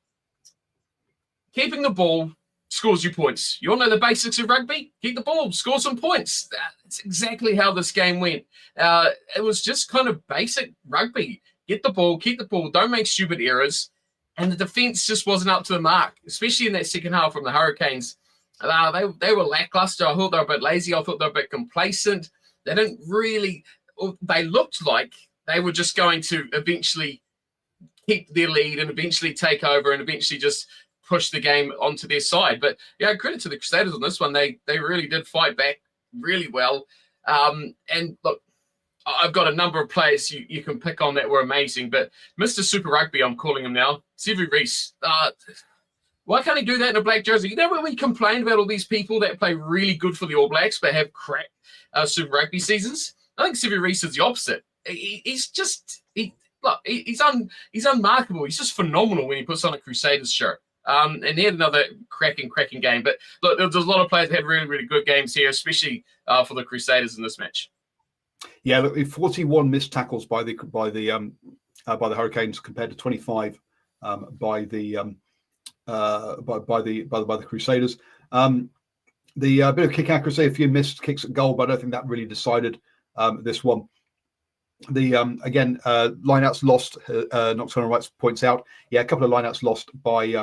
Speaker 2: Keeping the ball scores you points. You all know the basics of rugby? Keep the ball, score some points. That's exactly how this game went. It was just kind of basic rugby. Get the ball, keep the ball, don't make stupid errors. And the defence just wasn't up to the mark, especially in that second half from the Hurricanes. They were lackluster. I thought they were a bit lazy. I thought they were a bit complacent. They didn't really – they looked like they were just going to eventually keep their lead and eventually take over and eventually just push the game onto their side. But, yeah, credit to the Crusaders on this one. They really did fight back really well. And, look, I've got a number of players you can pick on that were amazing, but Mr. Super Rugby, I'm calling him now, Sevu Reece. Why can't he do that in a black jersey? You know when we complain about all these people that play really good for the All Blacks but have crap Super Rugby seasons? I think Sevu Reece is the opposite. He's unmarkable. He's just phenomenal when he puts on a Crusaders shirt. And he had another cracking game. But look, there's a lot of players that had really, really good games here, especially for the Crusaders in this match.
Speaker 1: Yeah, look, 41 missed tackles by the Hurricanes compared to 25 by the Crusaders. The bit of kick accuracy, a few missed kicks at goal, but I don't think that really decided this one. The again, lineouts lost. Nocturnal Rights points out, a couple of lineouts lost by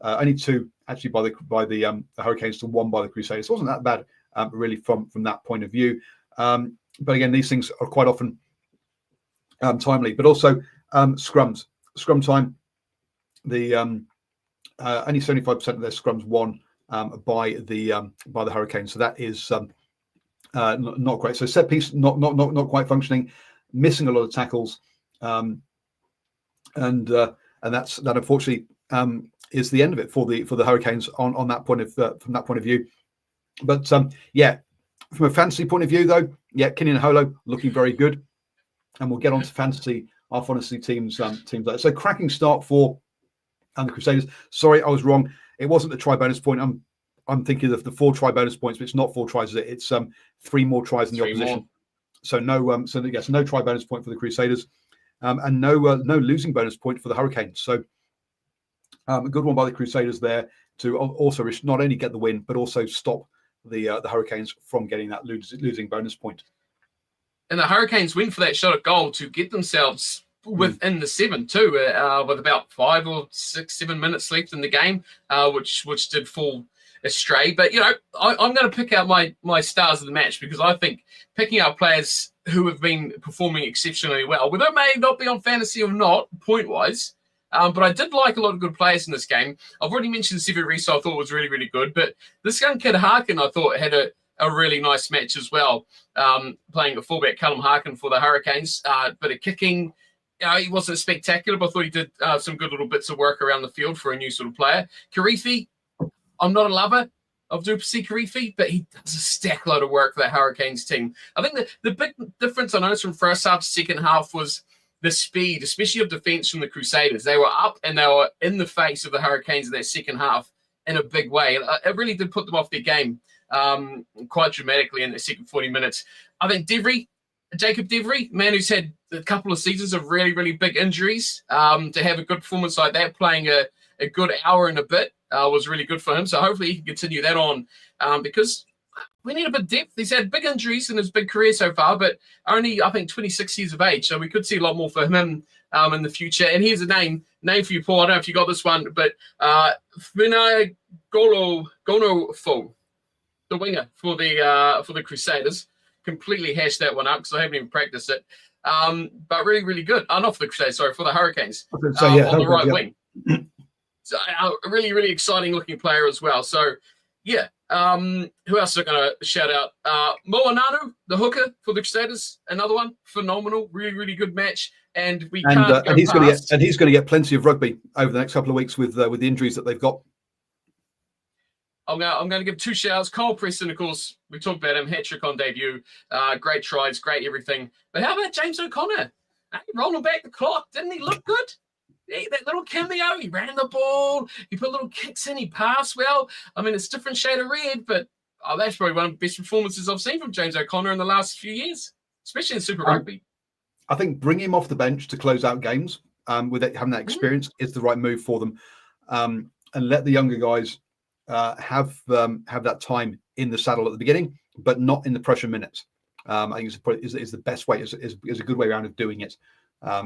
Speaker 1: only two actually by the Hurricanes to one by the Crusaders. It wasn't that bad really from that point of view. But again, these things are quite often timely. But also scrum time. The only 75% of their scrums won by the Hurricanes. So that is not great. So set piece not quite functioning, missing a lot of tackles, and that unfortunately is the end of it for the Hurricanes on that point of from that point of view. But from a fantasy point of view, though, Kenny and Holo looking very good, and we'll get on to fantasy, our fantasy teams later. So cracking start for the Crusaders. Sorry, I was wrong. It wasn't the try bonus point. I'm thinking of the 4 try bonus points, but it's not 4 tries. It's 3 more tries in the opposition. More. So no try bonus point for the Crusaders, and no losing bonus point for the Hurricanes. So a good one by the Crusaders there to also not only get the win but also stop the Hurricanes from getting that losing bonus point.
Speaker 2: And the Hurricanes win for that shot at goal to get themselves within the 7 too, with about 5 or 6, 7 minutes left in the game, which did fall astray. But I'm going to pick out my stars of the match, because I think picking out players who have been performing exceptionally well, whether it may not be on fantasy or not point wise. But I did like a lot of good players in this game. I've already mentioned Sevu Reece, I thought was really, really good. But this young kid Harkin, I thought, had a really nice match as well, playing a fullback, Callum Harkin, for the Hurricanes. Bit of kicking. He wasn't spectacular, but I thought he did some good little bits of work around the field for a new sort of player. Karifi, I'm not a lover of Duplessis Karifi, but he does a stack load of work for that Hurricanes team. I think the big difference I noticed from first half to second half was the speed, especially of defense from the Crusaders. They were up and they were in the face of the Hurricanes in that second half in a big way. And it really did put them off their game quite dramatically in the second 40 minutes. I think Jacob Devery, man who's had a couple of seasons of really, really big injuries, to have a good performance like that, playing a good hour and a bit, was really good for him. So hopefully he can continue that on, because we need a bit of depth. He's had big injuries in his big career so far, but only, I think, 26 years of age. So we could see a lot more for him in the future. And here's a name for you, Paul. I don't know if you got this one, but Vinay Gonofo, the winger for the Crusaders, completely hashed that one up because I haven't even practiced it. But really, really good. Not for the Crusaders, sorry, for the Hurricanes on the right wing. So a really, really exciting looking player as well. So, yeah. Who else are going to shout out? Moananu, the hooker for the Crusaders, another one. Phenomenal, really, really good match. And he's going to get plenty of rugby over the next couple of weeks with the injuries that they've got. I'm going to give 2 shouts. Cole Preston, of course, we talked about him, hat-trick on debut. Great tries, great everything. But how about James O'Connor? Rolling back the clock, didn't he look good? that little cameo, he ran the ball, he put little kicks in, he passed well. I mean, it's a different shade of red, but that's probably one of the best performances I've seen from James O'Connor in the last few years, especially in Super Rugby.
Speaker 1: I think bringing him off the bench to close out games with having that experience is the right move for them, and let the younger guys have that time in the saddle at the beginning, but not in the pressure minutes. I think is the best way, is a good way around of doing it.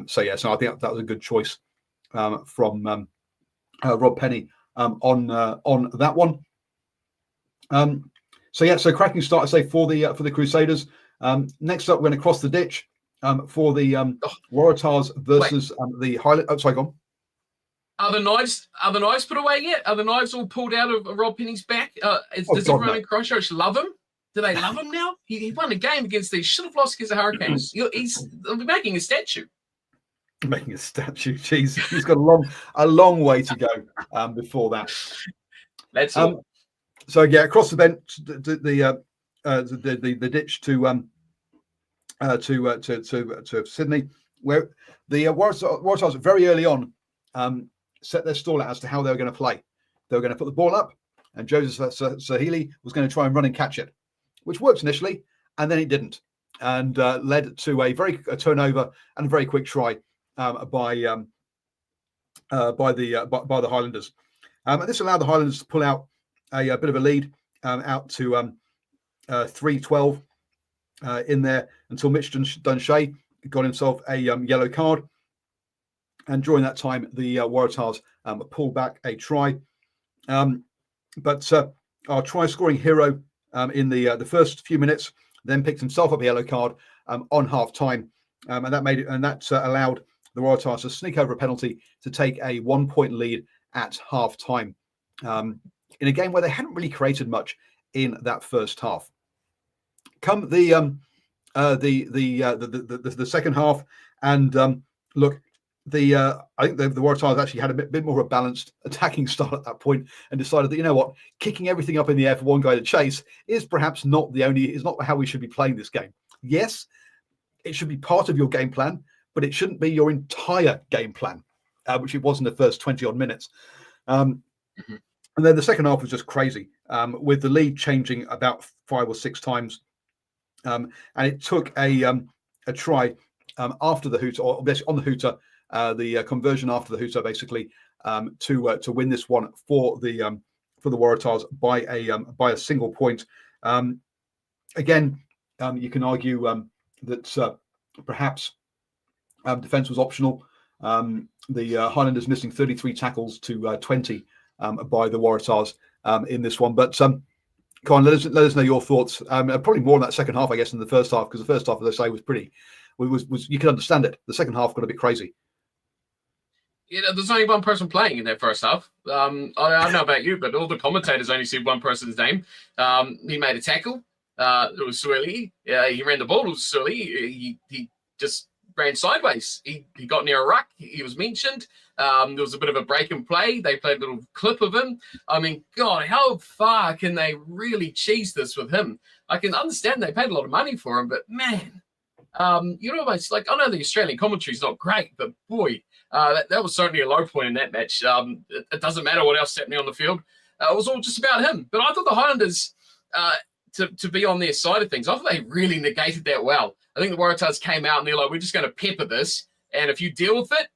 Speaker 1: So I think that was a good choice from Rob Penny on that one. So cracking start, I say, for the Crusaders. Next up, we're going to cross the ditch for the Waratahs versus the Highland. Oh, sorry, go on.
Speaker 2: Are the knives put away yet? Are the knives all pulled out of Rob Penny's back? Does everyone in Christchurch love him? Do they love him now? He won a game against these. Should have lost against the Hurricanes. He's making a statue.
Speaker 1: Making a statue. Jeez, he's got a long way to go before that.
Speaker 2: Let's
Speaker 1: so across the bench, the ditch to Sydney, where the Waratahs very early on set their stall out as to how they were going to play. They were going to put the ball up, and Joseph Sahili was going to try and run and catch it, which worked initially, and then it didn't, and led to a turnover and a very quick try by the Highlanders. And this allowed the Highlanders to pull out a bit of a lead out to 3-12 in there until Mitch Dunshay got himself a yellow card. And during that time, the Waratahs pulled back a try. But our try-scoring hero in the first few minutes then picked himself up a yellow card on half-time. And that allowed the Waratahs to sneak over a penalty to take a 1-point lead at half-time in a game where they hadn't really created much in that first half. Come the second half, and look, I think the Waratahs actually had a bit more of a balanced attacking style at that point, and decided that, you know what, kicking everything up in the air for one guy to chase is perhaps not how we should be playing this game. Yes, it should be part of your game plan, but it shouldn't be your entire game plan, which it was in the first 20 odd minutes. And then the second half was just crazy, with the lead changing about 5 or 6 times. And it took a try after the hooter, or basically on the hooter, the conversion after the hooter, basically, to win this one for the Waratahs by a single point. Again, you can argue that perhaps defence was optional. The Highlanders missing 33 tackles to 20 by the Waratahs in this one. But Con, let us know your thoughts. Probably more in that second half, I guess, than the first half, because the first half, as I say, was you can understand it. The second half got a bit crazy.
Speaker 2: There's only one person playing in that first half. I don't know about you, but all the commentators only see one person's name. He made a tackle. It was Sueli. He ran the ball. It was Sueli. He just ran sideways. He got near a ruck. He was mentioned. There was a bit of a break in play. They played a little clip of him. I mean, God, how far can they really cheese this with him? I can understand they paid a lot of money for him, but man, you're almost like, I know the Australian commentary is not great, but boy, that was certainly a low point in that match. It doesn't matter what else is happening on the field. It was all just about him. But I thought the Highlanders, to be on their side of things, I thought they really negated that well. I think the Waratahs came out and they're like, we're just going to pepper this. And if you deal with it,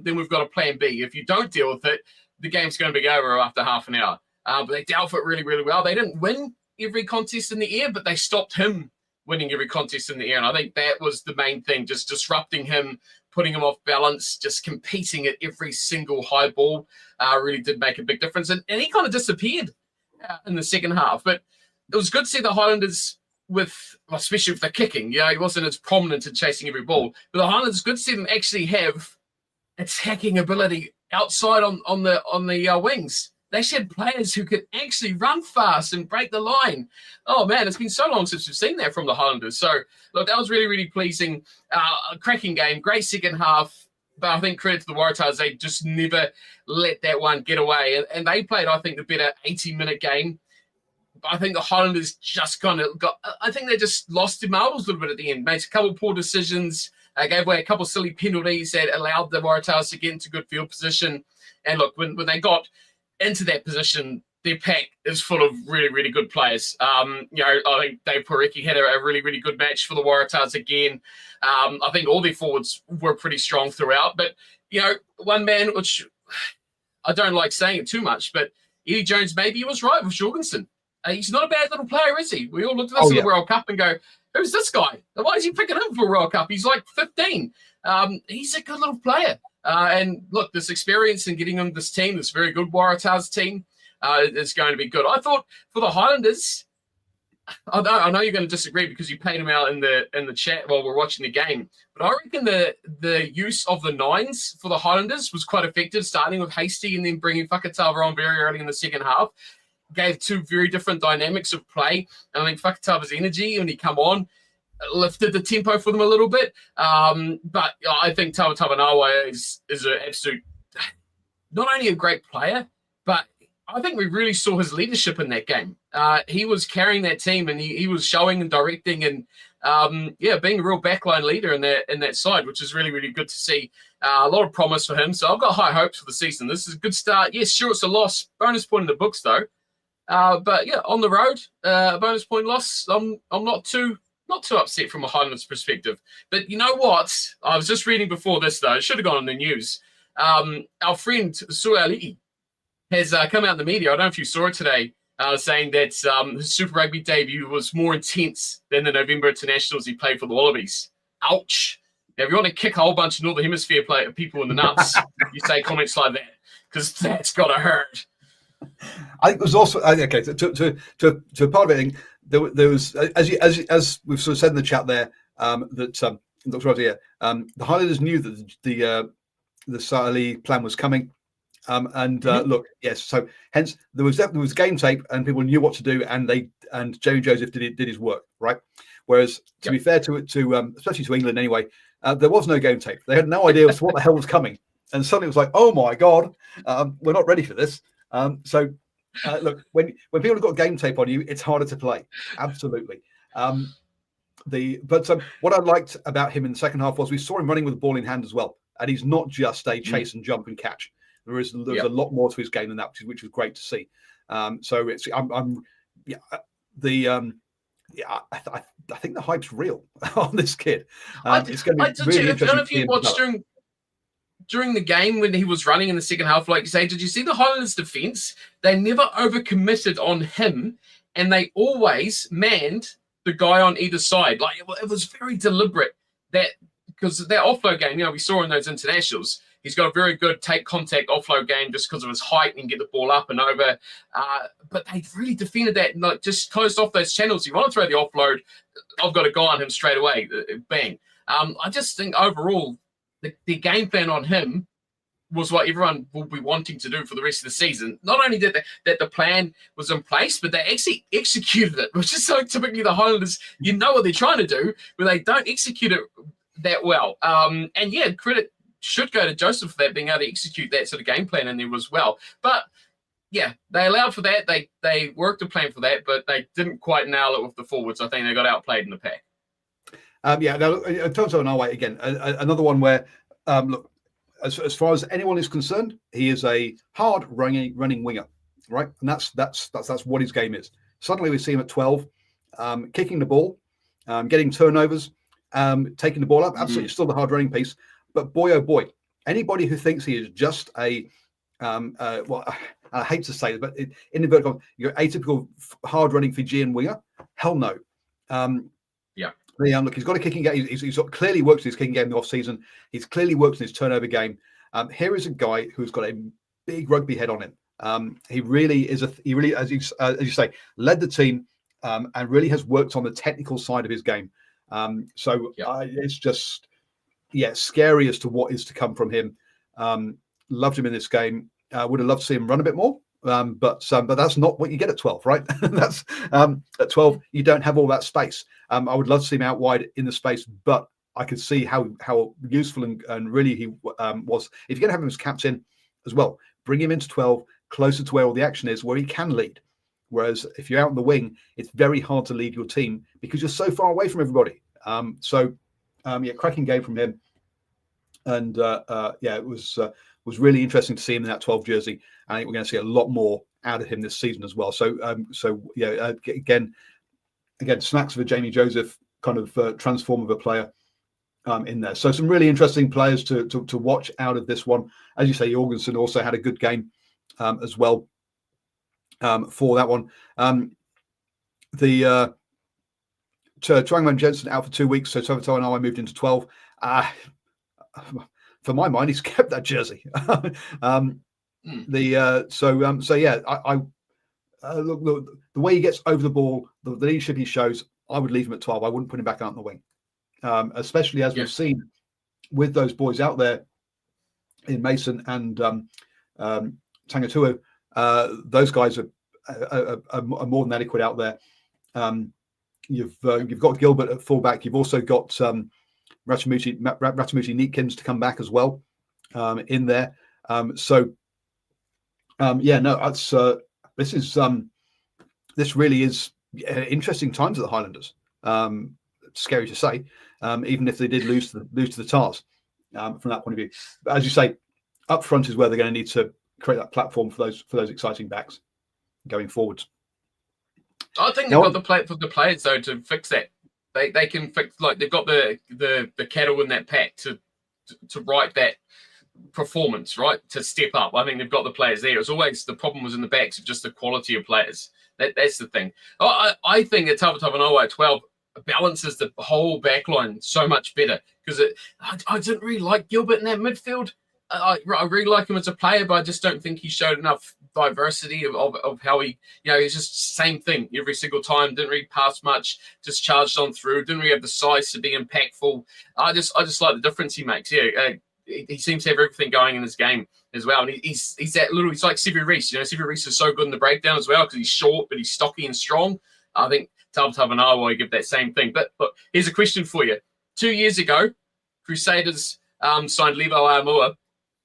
Speaker 2: then we've got a plan B. If you don't deal with it, the game's going to be over after half an hour. But they dealt with it really, really well. They didn't win every contest in the air, but they stopped him winning every contest in the air. And I think that was the main thing, just disrupting him, putting him off balance, just competing at every single high ball really did make a big difference. And he kind of disappeared in the second half. But it was good to see the Highlanders especially with the kicking. Yeah, he wasn't as prominent in chasing every ball. But the Highlanders, good to see them actually have attacking ability outside on the wings. They had players who could actually run fast and break the line. Oh man, it's been so long since we've seen that from the Highlanders. So look, that was really, really pleasing. A cracking game, great second half. But I think credit to the Waratahs, they just never let that one get away. And they played, I think, the better 80-minute game. But I think the Highlanders just kind of I think they just lost their marbles a little bit at the end. Made a couple of poor decisions. Gave away a couple of silly penalties that allowed the Waratahs to get into good field position. And look, when they got into that position, their pack is full of really, really good players. I think Dave Porecki had a really, really good match for the Waratahs again. I think all their forwards were pretty strong throughout. But, one man, which I don't like saying it too much, but Eddie Jones, maybe he was right with Jorgensen. He's not a bad little player, is he? We all looked at this in the World Cup and go, who's this guy? Why is he picking him for a World Cup? He's like 15. He's a good little player. And look, this experience in getting on this team, this very good Waratahs team, is going to be good. I thought for the Highlanders, I know you're going to disagree because you paid him out in the chat while we're watching the game, but I reckon the use of the nines for the Highlanders was quite effective, starting with Hasty and then bringing Fakatava on very early in the second half. Gave two very different dynamics of play. And I think Fakatava's energy when he come on lifted the tempo for them a little bit. But I think Tawa Tawanawa is an absolute, not only a great player, but I think we really saw his leadership in that game. He was carrying that team, and he was showing and directing and, being a real backline leader in that side, which is really, really good to see. A lot of promise for him. So I've got high hopes for the season. This is a good start. Yes, sure, it's a loss. Bonus point in the books, though. But yeah, on the road, a bonus point loss. I'm not too upset from a Highlanders perspective. But you know what? I was just reading before this, though. It should have gone on the news. Our friend Suali has come out in the media. I don't know if you saw it today, saying that his Super Rugby debut was more intense than the November internationals he played for the Wallabies. Ouch. Now, if you want to kick a whole bunch of Northern Hemisphere people in the nuts, you say comments like that, because that's got to hurt.
Speaker 1: I think it was also okay. To part of it, there was as we've sort of said in the chat there that Dr. Roger, the Highlanders knew that the Sali plan was coming, look, yes. So hence there was game tape, and people knew what to do, and Jamie Joseph did his work right. Whereas to be fair to especially to England anyway, there was no game tape. They had no idea as to what the hell was coming, and suddenly it was like, oh my god, we're not ready for this. Look, when people have got game tape on you, it's harder to play. Absolutely. But what I liked about him in the second half was we saw him running with the ball in hand as well, and he's not just a chase and jump and catch. There's a lot more to his game than that, which was great to see. I think the hype's real on this kid. It's going to be really interesting.
Speaker 2: I don't know if you watched during the game when he was running in the second half, like you say, did you see the Highlanders' defence? They never overcommitted on him, and they always manned the guy on either side. Like it was very deliberate because their offload game, we saw in those internationals, he's got a very good take contact offload game just because of his height and get the ball up and over. But they really defended that and just closed off those channels. You want to throw the offload, I've got a guy on him straight away. Bang. I just think overall, the game plan on him was what everyone will be wanting to do for the rest of the season. Not only that the plan was in place, but they actually executed it, which is so typically the Highlanders. You know what they're trying to do, but they don't execute it that well. Credit should go to Joseph for that, being able to execute that sort of game plan in there as well. But yeah, they allowed for that. They worked a plan for that, but they didn't quite nail it with the forwards. I think they got outplayed in the pack.
Speaker 1: Now, in terms of an way again, another one where, look, as far as anyone is concerned, he is a hard running winger, right? And that's what his game is. Suddenly we see him at 12, kicking the ball, getting turnovers, taking the ball up. Absolutely, still the hard running piece. But boy, oh boy, anybody who thinks he is just I hate to say it, but in inverted commas, you're atypical hard running Fijian winger. Hell no. Look, he's got a kicking game. He's clearly worked in his kicking game in the off season. He's clearly worked in his turnover game. Here is a guy who's got a big rugby head on him. He really is as you say, led the team and really has worked on the technical side of his game. It's just scary as to what is to come from him. Loved him in this game. Would have loved to see him run a bit more. But that's not what you get at 12, right? That's at 12 you don't have all that space. I would love to see him out wide in the space, but I could see how useful and really he was. If you're going to have him as captain as well, bring him into 12, closer to where all the action is, where he can lead. Whereas if you're out on the wing, it's very hard to lead your team because you're so far away from everybody. cracking game from him. And it was really interesting to see him in that 12 jersey. I think we're going to see a lot more out of him this season as well. So again, smacks of a Jamie Joseph kind of transform of a player in there. So some really interesting players to watch out of this one. As you say, Jorgensen also had a good game as well for that one. Chuangman Jensen out for 2 weeks, so Tovoto and I moved into 12. For my mind, he's kept that jersey. Look, the way he gets over the ball, the leadership he shows, I would leave him at 12. I wouldn't put him back out in the wing, especially as we've seen with those boys out there in Mason and Tangatuo. Those guys are more than adequate out there. You've got Gilbert at fullback. You've also got Ratamuti Neatkins to come back as well in there. This really is interesting times at the Highlanders. Scary to say, even if they did lose to the Tars from that point of view. But as you say, up front is where they're going to need to create that platform for those exciting backs going forwards.
Speaker 2: I think they've got the players though to fix that. They can fix, like, they've got the cattle in that pack to write that performance, right? To step up. I think they've got the players there. It's always the problem was in the backs of just the quality of players. That's the thing. I think that Tavatavanoa at 12 balances the whole back line so much better because I didn't really like Gilbert in that midfield. I really like him as a player, but I just don't think he showed enough diversity of how he, he's just same thing every single time. Didn't really pass much, just charged on through. Didn't really have the size to be impactful. I just like the difference he makes. He seems to have everything going in his game as well. And he's that little. He's like Sevu Reece. Sevu Reece is so good in the breakdown as well because he's short, but he's stocky and strong. I think Tavatavanoa will give that same thing. But here's a question for you. 2 years ago, Crusaders signed Levo Aamua.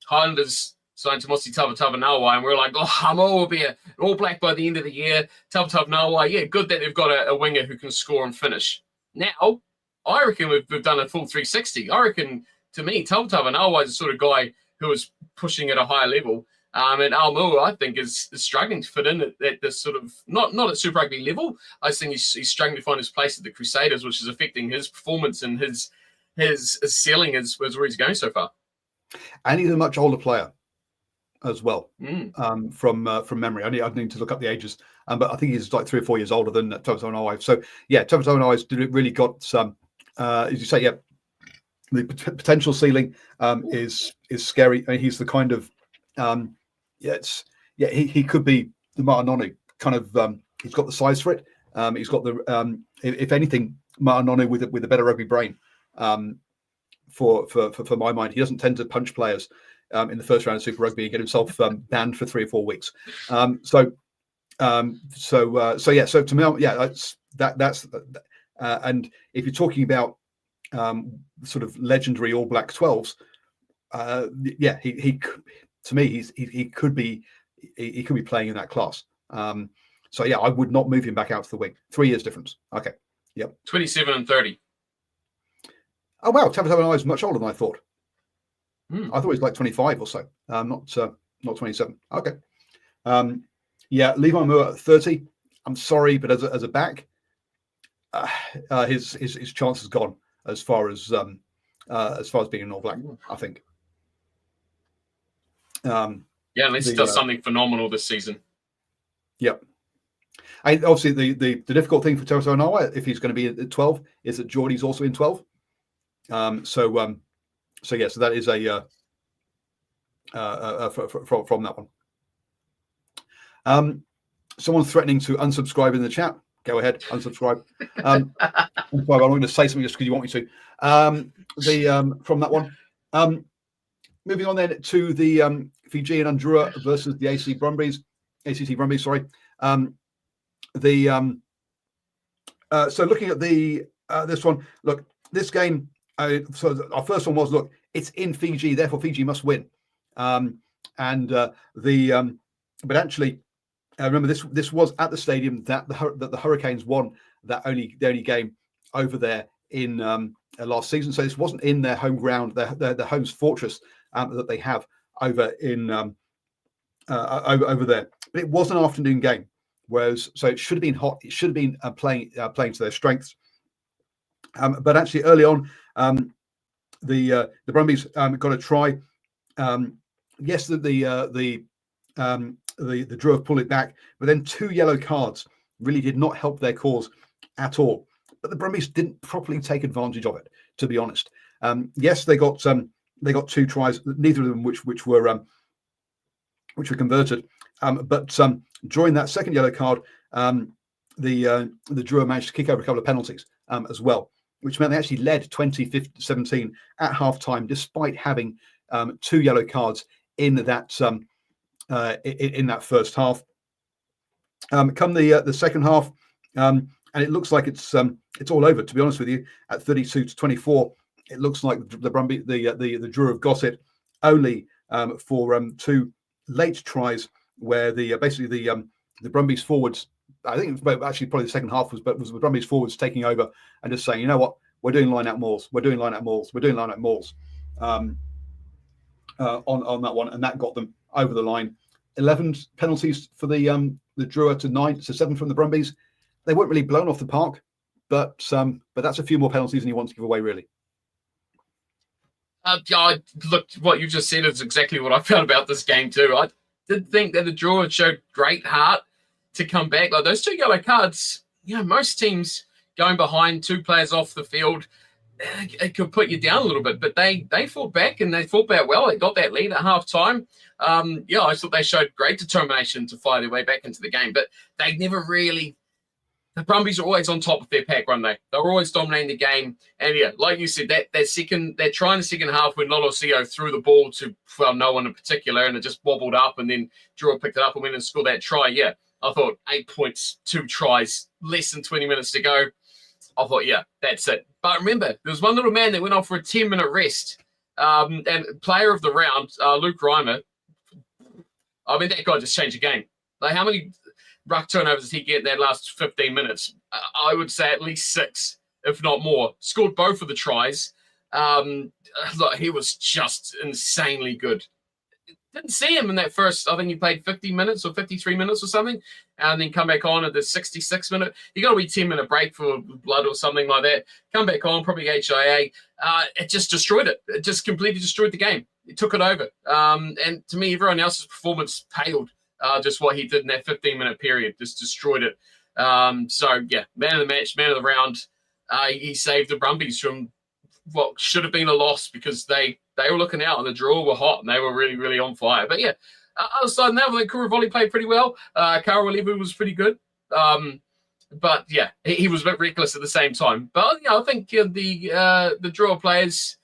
Speaker 2: Highlanders signed Tamosi Tavatavanoa, and we're like, Aamua will be an All Black by the end of the year. Tavatavanoa, good that they've got a winger who can score and finish. Now, I reckon we've done a full 360. I reckon, to me, Tavatavanoa is the sort of guy who is pushing at a higher level. And Aamua, I think, is struggling to fit in at this sort of, not at Super Rugby level. I think he's struggling to find his place at the Crusaders, which is affecting his performance and his ceiling as where he's going so far.
Speaker 1: And he's a much older player as well, from memory. I'd need to look up the ages, but I think he's like 3 or 4 years older than Tavatavanoa. So yeah, Tavatavanoa's really got some, as you say, the potential ceiling is scary. I mean, he's the kind of he could be the Martinonu kind of. He's got the size for it. He's got the if anything, Martinonu with a better rugby brain. For my mind, he doesn't tend to punch players in the first round of Super Rugby and get himself banned for 3 or 4 weeks. So to me, that's and if you're talking about sort of legendary All Black 12s, he to me he could be playing in that class. I would not move him back out to the wing. 3 years difference. Okay. Yep.
Speaker 2: 27 and 30.
Speaker 1: Oh wow, Tavatavanoa is much older than I thought. I thought he was like 25 or so. Not 27. Okay. Levi Moore at 30. I'm sorry, but as a back, his chance is gone as far as being an All Black, I think.
Speaker 2: Unless he does something phenomenal this season.
Speaker 1: Yep. And obviously the difficult thing for Tavatavanoa, if he's going to be at 12, is that Geordie's also in 12. So that is from that one. Someone's threatening to unsubscribe in the chat. Go ahead, unsubscribe. I'm not going to say something just because you want me to. From that one. Moving on then to the Fijian Undrua versus the ACT Brumbies. Sorry. So looking at this one, look, this game. So our first one was, look, it's in Fiji, therefore Fiji must win. But actually, remember this was at the stadium that the Hurricanes won the only game over there in last season. So this wasn't in their home ground, their home's fortress that they have over in over there. But it was an afternoon game, whereas so it should have been hot. It should have been playing to their strengths. But actually, early on, the Brumbies got a try. Yes, the Drew have pulled it back, but then 2 yellow cards really did not help their cause at all. But the Brumbies didn't properly take advantage of it, to be honest. Yes, they got 2 tries, neither of them which were converted. But during that second yellow card, the Drew managed to kick over a couple of penalties as well, which meant they actually led 20-17 at half time, despite having 2 yellow cards in that in that first half. Come the second half, and it looks like it's all over. To be honest with you, at 32-24, it looks like the Drew have got it, only for 2 late tries where basically the Brumbies forwards. I think it was actually probably the second half was the Brumbies forwards taking over and just saying, you know what, we're doing line out mauls, we're doing line out mauls, we're doing line out mauls on that one, and that got them over the line. 11 penalties for the Drua to 9, so 7 from the Brumbies. They weren't really blown off the park, but that's a few more penalties than you want to give away, really.
Speaker 2: Look, what you just said is exactly what I felt about this game too. I did think that the Drua showed great heart to come back. Like those 2 yellow cards, most teams going behind 2 players off the field, it could put you down a little bit. But they fought back, and they fought back well. They got that lead at half time. I thought they showed great determination to fight their way back into the game. But they never really. The Brumbies are always on top of their pack, weren't they? They were always dominating the game. And like you said, they're trying the second half when Lolosio threw the ball to no one in particular, and it just wobbled up, and then Drew picked it up and went and scored that try. Yeah, I thought 8 points, 2 tries, less than 20 minutes to go. I thought, yeah, that's it. But remember, there was one little man that went off for a 10-minute rest. And player of the round, Luke Reimer, I mean, that guy just changed the game. Like, how many ruck turnovers did he get in that last 15 minutes? I would say at least 6, if not more. Scored both of the tries. Look, he was just insanely good. Didn't see him in that first, I think he played 50 minutes or 53 minutes or something, and then come back on at the 66 minute. You got a wee 10-minute break for blood or something like that. Come back on, probably HIA. It just destroyed it. It just completely destroyed the game. It took it over. And to me, everyone else's performance paled just what he did in that 15-minute period. Just destroyed it. So, yeah, man of the match, man of the round. He saved the Brumbies from what should have been a loss because they were looking out and the draw were hot and they were really, really on fire. But yeah, outside of that, I think Kuravoli played pretty well. Karawalevu was pretty good. But yeah, he was a bit reckless at the same time. But I think the draw players,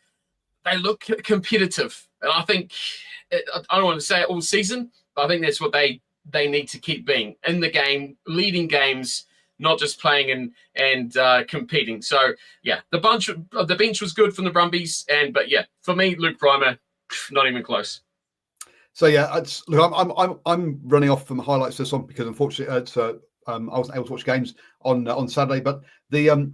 Speaker 2: they look competitive. And I think, I don't want to say it all season, but I think that's what they need to keep being in the game, leading games, not just playing and competing. So yeah, the bench was good from the Brumbies, but yeah, for me, Luke Reimer, not even close.
Speaker 1: So yeah, look, I'm running off from highlights this one because unfortunately, I wasn't able to watch games on Saturday. But the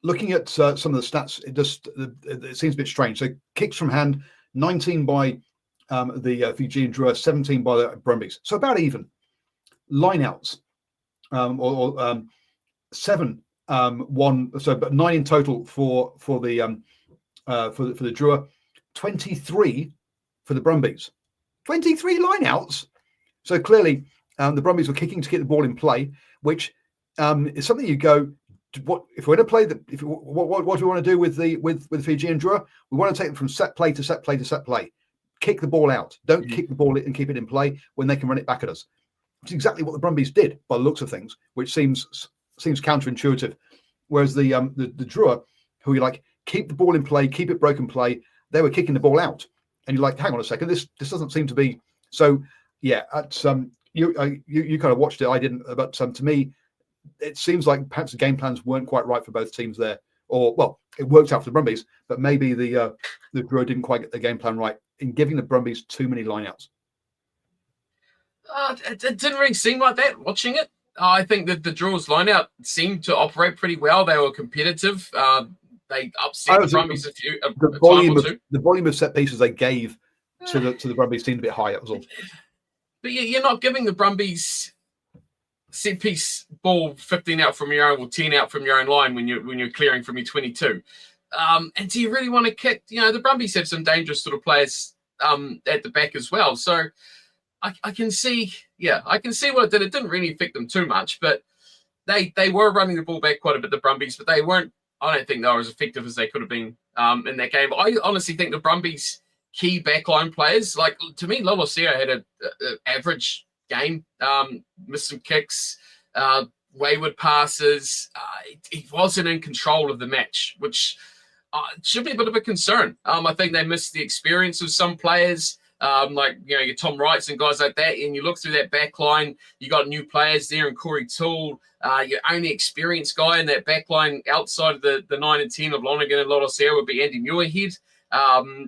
Speaker 1: looking at some of the stats, it seems a bit strange. So kicks from hand, 19 by the Fijian Drua, 17 by the Brumbies, so about even. Lineouts, or 7 1, so but 9 in total for the Drua, 23 for the Brumbies. 23 lineouts. So clearly the Brumbies were kicking to get the ball in play, which is something you go, what if we're going to play what do we want to do with the Fijian Drua? We want to take them from set play to set play to set play. Kick the ball out. Don't kick the ball and keep it in play when they can run it back at us. Which is exactly what the Brumbies did by the looks of things, which seems counterintuitive. Whereas the Drua, who you like, keep the ball in play, keep it broken play, they were kicking the ball out, and you're like, hang on a second, this doesn't seem to be. So yeah, at you kind of watched it, I didn't, but to me, it seems like perhaps the game plans weren't quite right for both teams there, or well, it worked out for the Brumbies, but maybe the Drua didn't quite get the game plan right in giving the Brumbies too many lineouts.
Speaker 2: It didn't really seem like that watching it. I think that the Drew's lineout seemed to operate pretty well. They were competitive. they upset the Brumbies
Speaker 1: the volume of set pieces they gave to the Brumbies seemed a bit high. That was all.
Speaker 2: But you're not giving the Brumbies set piece ball 15 out from your own or 10 out from your own line when you're clearing from your 22. And do you really want to kick? The Brumbies have some dangerous sort of players at the back as well. So I can see what it did. It didn't really affect them too much, but they were running the ball back quite a bit, the Brumbies, but they weren't. I don't think they were as effective as they could have been in that game. I honestly think the Brumbies' key backline players, like to me, Lolosea had an average game, missed some kicks, wayward passes. He wasn't in control of the match, which should be a bit of a concern. I think they missed the experience of some players, like your Tom Wrights and guys like that. And you look through that back line, you got new players there in Corey Toole. Your only experienced guy in that back line outside of the 9 and 10 of Lonergan and Lolosea would be Andy Muirhead.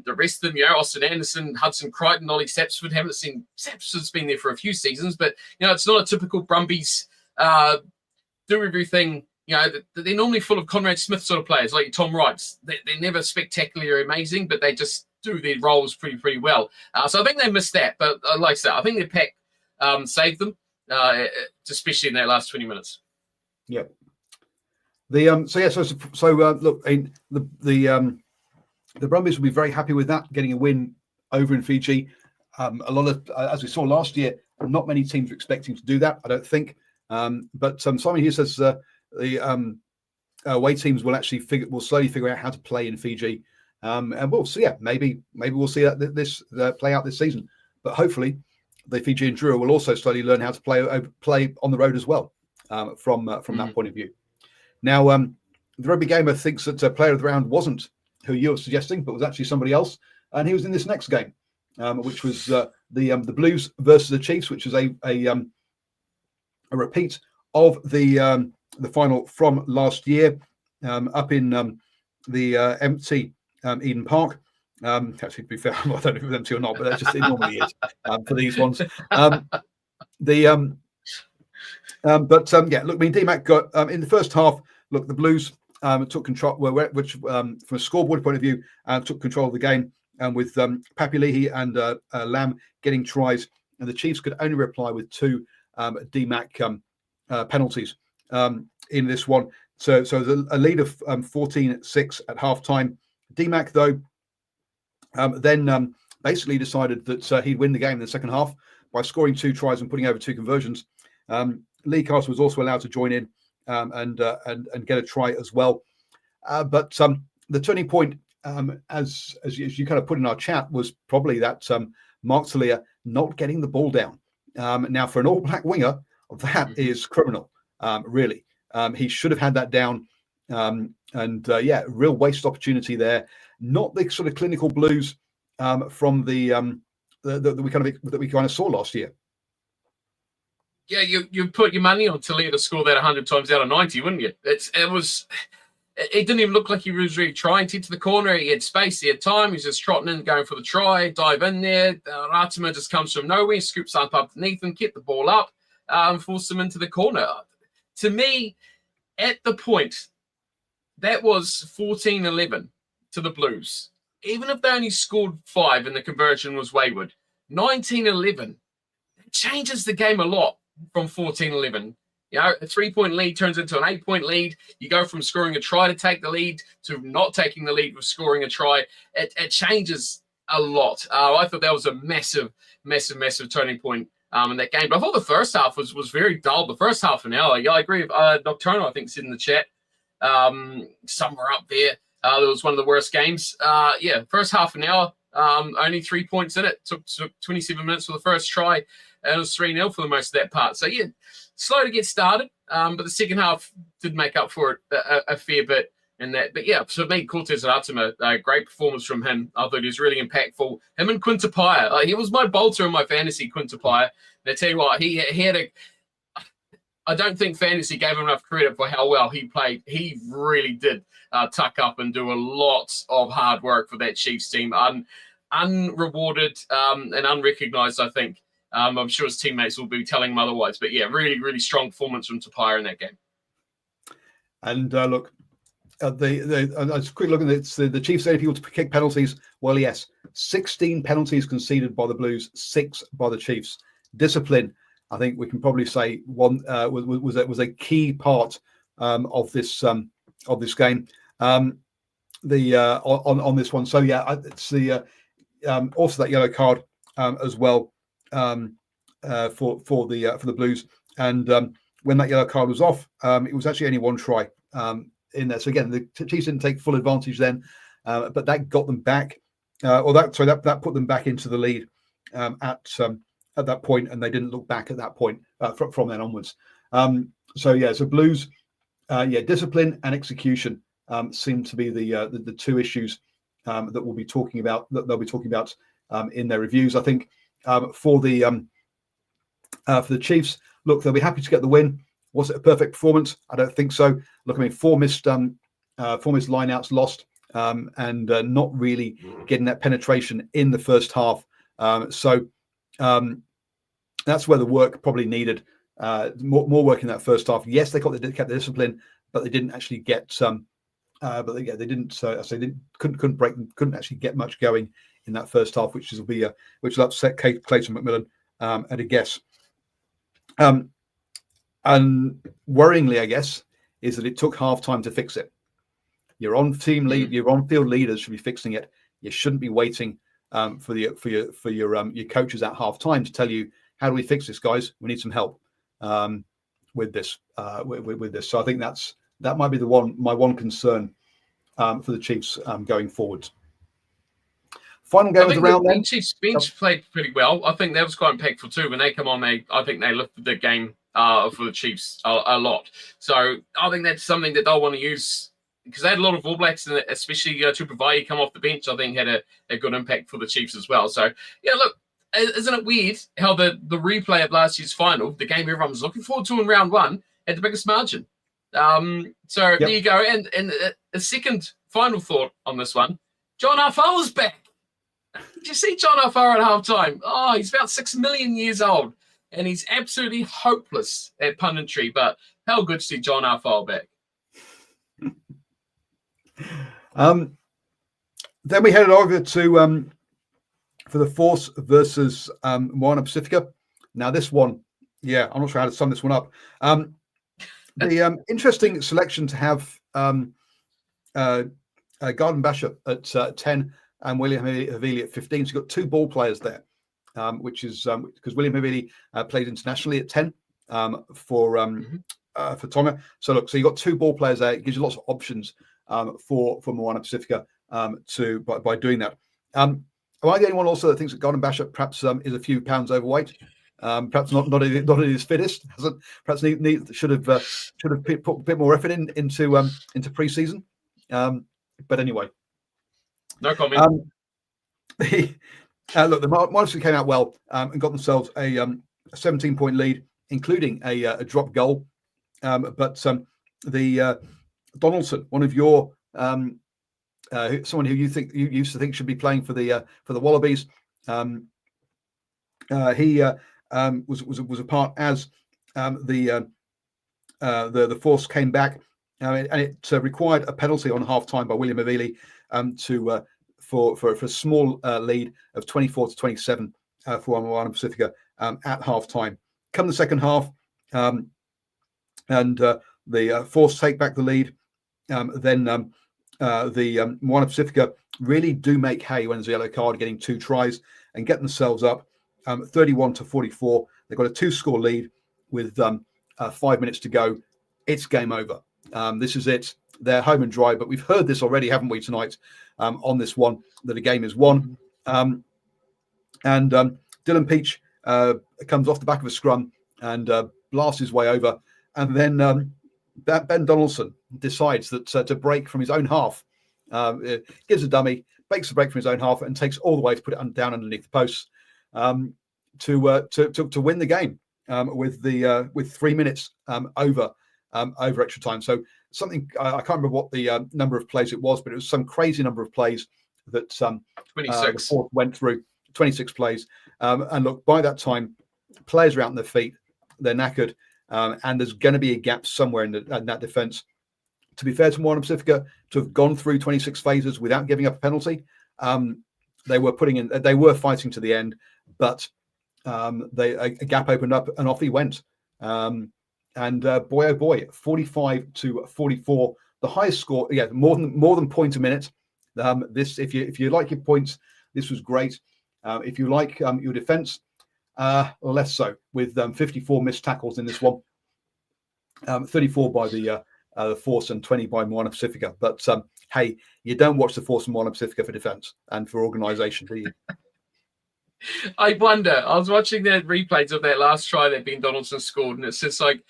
Speaker 2: The rest of them, Austin Anderson, Hudson Crichton, Ollie Sapsford. Haven't seen Sapsford's been there for a few seasons, but it's not a typical Brumbies do everything. They're normally full of Conrad Smith sort of players, like Tom Wrights. They're never spectacularly amazing, but they just do their roles pretty well. So I think they missed that, but like I said, I think their pack saved them, especially in that last 20 minutes.
Speaker 1: Yeah. Look, the Brumbies will be very happy with that, getting a win over in Fiji. A lot of, as we saw last year, not many teams are expecting to do that, I don't think. But Simon here says the away teams will actually will slowly figure out how to play in Fiji, and we'll see. Yeah, maybe we'll see that this play out this season. But hopefully, the Fijian Drua will also slowly learn how to play on the road as well, from that point of view. Now, the Rugby Gamer thinks that player of the round wasn't who you were suggesting, but was actually somebody else, and he was in this next game, which was the Blues versus the Chiefs, which is a repeat of the final from last year, up in the empty Eden Park. Actually, to be fair, I don't know if it was empty or not, but that's just it normally is for these ones. Look, DMAC got in the first half. Look, the Blues took control, which from a scoreboard point of view, took control of the game, with Papulehi and Lamb getting tries, and the Chiefs could only reply with 2 DMAC penalties in this one. So a lead of 14-6 at halftime. DMAC, though, then basically decided that he'd win the game in the second half by scoring 2 tries and putting over 2 conversions. Lee Castle was also allowed to join in and get a try as well. But the turning point, as you kind of put in our chat, was probably that Mark Talia not getting the ball down. Now, for an All Black winger, that is criminal, really. He should have had that down, real waste opportunity there. Not the sort of clinical Blues from that we kind of saw last year.
Speaker 2: Yeah, you put your money on Talia to score that 100 times out of 90, wouldn't you? It didn't even look like he was really trying to get to the corner. He had space, he had time. He was just trotting in, going for the try, dive in there. Ratima just comes from nowhere, scoops up underneath him, get the ball up, force him into the corner. To me, at the point, that was 14-11 to the Blues. Even if they only scored 5 and the conversion was wayward, 19-11, it changes the game a lot from 14-11. A 3-point lead turns into an 8-point lead. You go from scoring a try to take the lead to not taking the lead with scoring a try. It changes a lot. I thought that was a massive turning point in that game. But I thought the first half was very dull. The first half an hour. Yeah, I agree with Nocturnal, I think, is in the chat. Somewhere up there. That was one of the worst games. First half an hour, only 3 points in it. Took 27 minutes for the first try, and it was 3-0 for the most of that part. So, yeah, slow to get started, but the second half did make up for it a fair bit in that. But, yeah, so me, Cortez Ratima, a great performance from him. I thought he was really impactful. Him and Quintapaya. He was my bolter in my fantasy, Quintapaya. And I tell you what, he had I don't think fantasy gave him enough credit for how well he played. He really did tuck up and do a lot of hard work for that Chiefs team. Unrewarded and unrecognised, I think. I'm sure his teammates will be telling him otherwise. But, yeah, really, really strong performance from Tapia in that game.
Speaker 1: And, look, I was quick looking at the Chiefs only people to kick penalties. Well, yes, 16 penalties conceded by the Blues, 6 by the Chiefs. Discipline, I think we can probably say one was a key part of this game. On this one. So yeah, it's the also that yellow card as well for the Blues. And when that yellow card was off, it was actually only 1 try in there. So again, the Chiefs didn't take full advantage then, but that got them back, that put them back into the lead at that point, and they didn't look back at that point from then onwards. So Blues, discipline and execution seem to be the 2 issues that they'll be talking about in their reviews. I think for the Chiefs, look, they'll be happy to get the win. Was it a perfect performance? I don't think so. Look, I mean, 4 missed lineouts lost, and not really getting that penetration in the first half. So that's where the work probably needed. More work in that first half. Yes, they kept the discipline, but they didn't actually get they didn't. They couldn't actually get much going in that first half, which will upset Clayton McMillan at a guess. And worryingly, I guess, is that it took half time to fix it. Your on-field leaders should be fixing it. You shouldn't be waiting for your coaches at half time to tell you, how do we fix this, guys? We need some help with this. With this. So I think that might be my one concern for the Chiefs going forward. Final game of the round.
Speaker 2: The Chiefs bench played pretty well. I think that was quite impactful too. When they come on, I think they lifted the game for the Chiefs a lot. So I think that's something that they'll want to use, because they had a lot of All Blacks, and especially Tupavai come off the bench, I think had a good impact for the Chiefs as well. So yeah, look, isn't it weird how the replay of last year's final, the game everyone was looking forward to in round 1, had the biggest margin. There you go. And a second final thought on this one, John Arfar was back. Did you see John Arfar at halftime? Oh, he's about 6 million years old, and he's absolutely hopeless at punditry. But how good to see John Arfar back.
Speaker 1: Then we headed over to for the Force versus Moana Pacifica. Now this one, I'm not sure how to sum this one up. The interesting selection to have Garden Basher at 10 and William Havili at 15. So you've got 2 ball players there, which is because William Havili played internationally at 10 for Tonga. So look, so you've got 2 ball players there. It gives you lots of options for Moana Pacifica by doing that. Am I the only one also that thinks that Garden Basher perhaps is a few pounds overweight? Perhaps not at his fittest. Perhaps should have put a bit more effort into pre-season. But anyway,
Speaker 2: no comment.
Speaker 1: Look, the Monsters came out well and got themselves a 17-point lead, including a drop goal. But the Donaldson, one of your someone who you used to think should be playing for the Wallabies, he was a part as the Force came back, and it required a penalty on half time by William Havili for a small lead of 24-27 for Moana Pacifica at half time. Come the second half, and the Force take back the lead. Then the Moana Pacifica really do make hay when there's a yellow card, getting 2 tries and get themselves up 31-44. They've got a 2-score lead with 5 minutes to go. It's game over. This is it. They're home and dry. But we've heard this already, haven't we, tonight on this one, that a game is won. And Dylan Peach comes off the back of a scrum and blasts his way over. And then Ben Donaldson decides that to break from his own half, gives a dummy, makes a break from his own half, and takes all the way to put it down underneath the posts to win the game with 3 minutes over extra time. So something I can't remember what the number of plays it was, but it was some crazy number of plays that
Speaker 2: 26
Speaker 1: the Force went through. 26 plays, and look, by that time, players are out on their feet, they're knackered, and there's going to be a gap somewhere in that defence. to be fair to Moana Pacifica, to have gone through 26 phases without giving up a penalty, they were fighting to the end, but a gap opened up and off he went. And boy, oh boy, 45-44, the highest score. Yeah, more than point a minute. This, if you like your points, this was great. If you like your defence, less so, with 54 missed tackles in this one, 34 by the Force and 20 by Moana Pacifica. But hey, you don't watch the Force and Moana Pacifica for defence and for organisation, do you?
Speaker 2: I wonder. I was watching the replays of that last try that Ben Donaldson scored, and it's just like,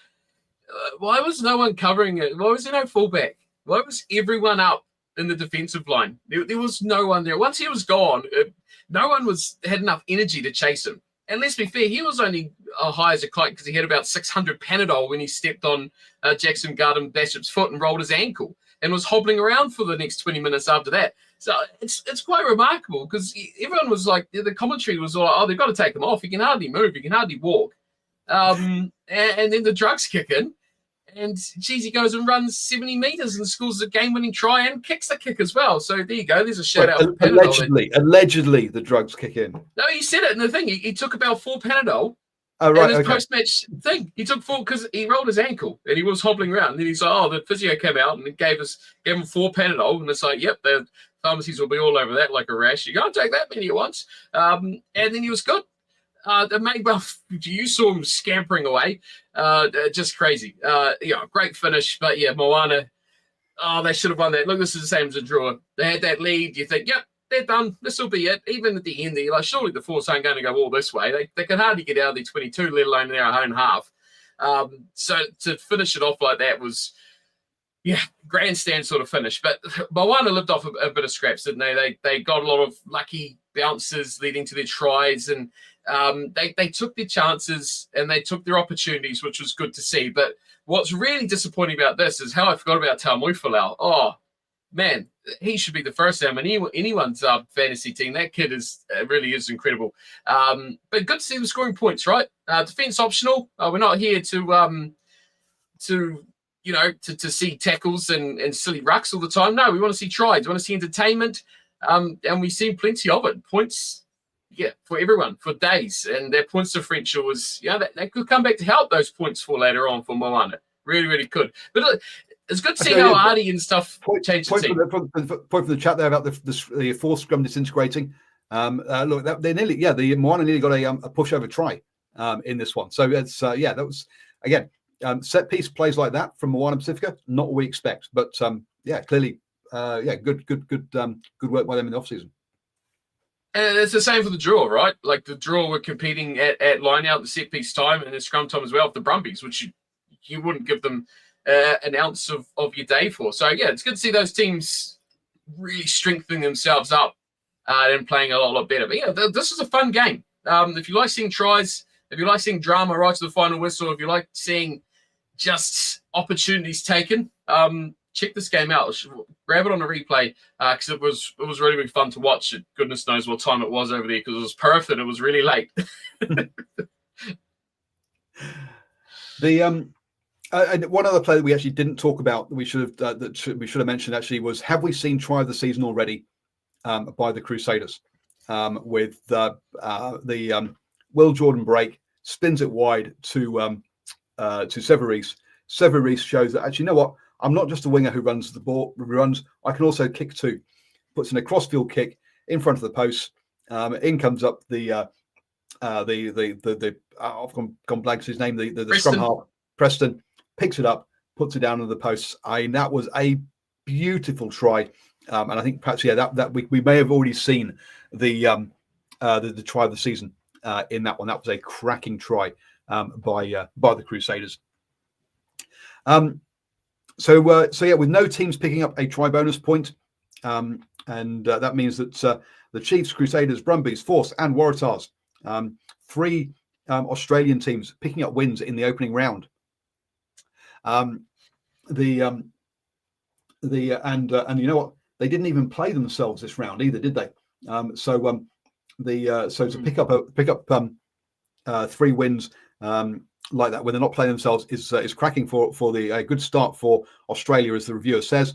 Speaker 2: why was no one covering it? Why was there no fullback? Why was everyone up in the defensive line? There was no one there. Once he was gone, no one had enough energy to chase him. And let's be fair, he was only high as a kite because he had about 600 Panadol when he stepped on Jackson Garden-Bishop's foot and rolled his ankle and was hobbling around for the next 20 minutes after that. So it's quite remarkable because everyone was like, the commentary was all like, oh, they've got to take him off. He can hardly move. He can hardly walk. And then the drugs kick in. And geez, he goes and runs 70 meters and scores a game-winning try and kicks the kick as well. So there you go. There's a shout-out for Panadol.
Speaker 1: Allegedly, the drugs kick in.
Speaker 2: No, he said it in the thing. He took about 4 Panadol.
Speaker 1: Oh, right.
Speaker 2: And his post-match thing, he took 4 because he rolled his ankle and he was hobbling around. And then he's like, oh, the physio came out and gave him 4 Panadol. And it's like, yep, the pharmacies will be all over that like a rash. You can't take that many at once. And then he was good. You saw him scampering away. Just crazy. Great finish. But yeah, Moana, they should have won that. Look, this is the same as a draw. They had that lead. You think, yep, they're done. This will be it. Even at the end, they're like, surely the Force aren't going to go all this way. They can hardly get out of the 22, let alone their own half. So to finish it off like that was, grandstand sort of finish. But Moana lived off a bit of scraps, didn't they? They got a lot of lucky bounces leading to their tries, and they took their chances and they took their opportunities, which was good to see. But what's really disappointing about this is how I forgot about Taumui Falau. Oh, man, he should be the first name in anyone's fantasy team. That kid really is incredible. But good to see them scoring points, right? Defense optional. We're not here to see tackles and silly rucks all the time. No, we want to see tries. We want to see entertainment. And we've seen plenty of it. Points, for everyone, for days. And their points differential was, that could come back to help those points for later on for Moana. Really, really could. But it's good to see how Artie and stuff changed the team.
Speaker 1: Point from the chat there about the Force scrum disintegrating. Look, the Moana nearly got a pushover try in this one. So it's that was again set piece plays like that from Moana Pacifica, not what we expect. But clearly, good work by them in the off season.
Speaker 2: And it's the same for the draw, right? Like the draw were competing at line out, the set piece time, and the scrum time as well for the Brumbies, which you wouldn't give them an ounce of your day for. So it's good to see those teams really strengthening themselves up and playing a lot better. But this is a fun game. If you like seeing tries, if you like seeing drama right to the final whistle, if you like seeing just opportunities taken, check this game out. Grab it on a replay because it was really, really fun to watch. Goodness knows what time it was over there because it was Perth and it was really late.
Speaker 1: And one other play that we actually didn't talk about that we should have mentioned actually was, have we seen try of the season already by the Crusaders with the Will Jordan break, spins it wide to Severis. Severis shows that actually, you know what? I'm not just a winger who runs the ball. I can also kick too. Puts in a crossfield kick in front of the post. In comes up the I've gone blank to his name. The scrum half Preston picks it up, puts it down on the posts. That was a beautiful try, and I think perhaps that we may have already seen the try of the season in that one. That was a cracking try by the Crusaders. So with no teams picking up a try bonus point, and that means that the Chiefs, Crusaders, Brumbies, Force, and Waratahs, 3 Australian teams picking up wins in the opening round. And you know what? They didn't even play themselves this round either, did they? So to pick up 3 wins like that when they're not playing themselves is cracking for the good start for Australia, as the reviewer says.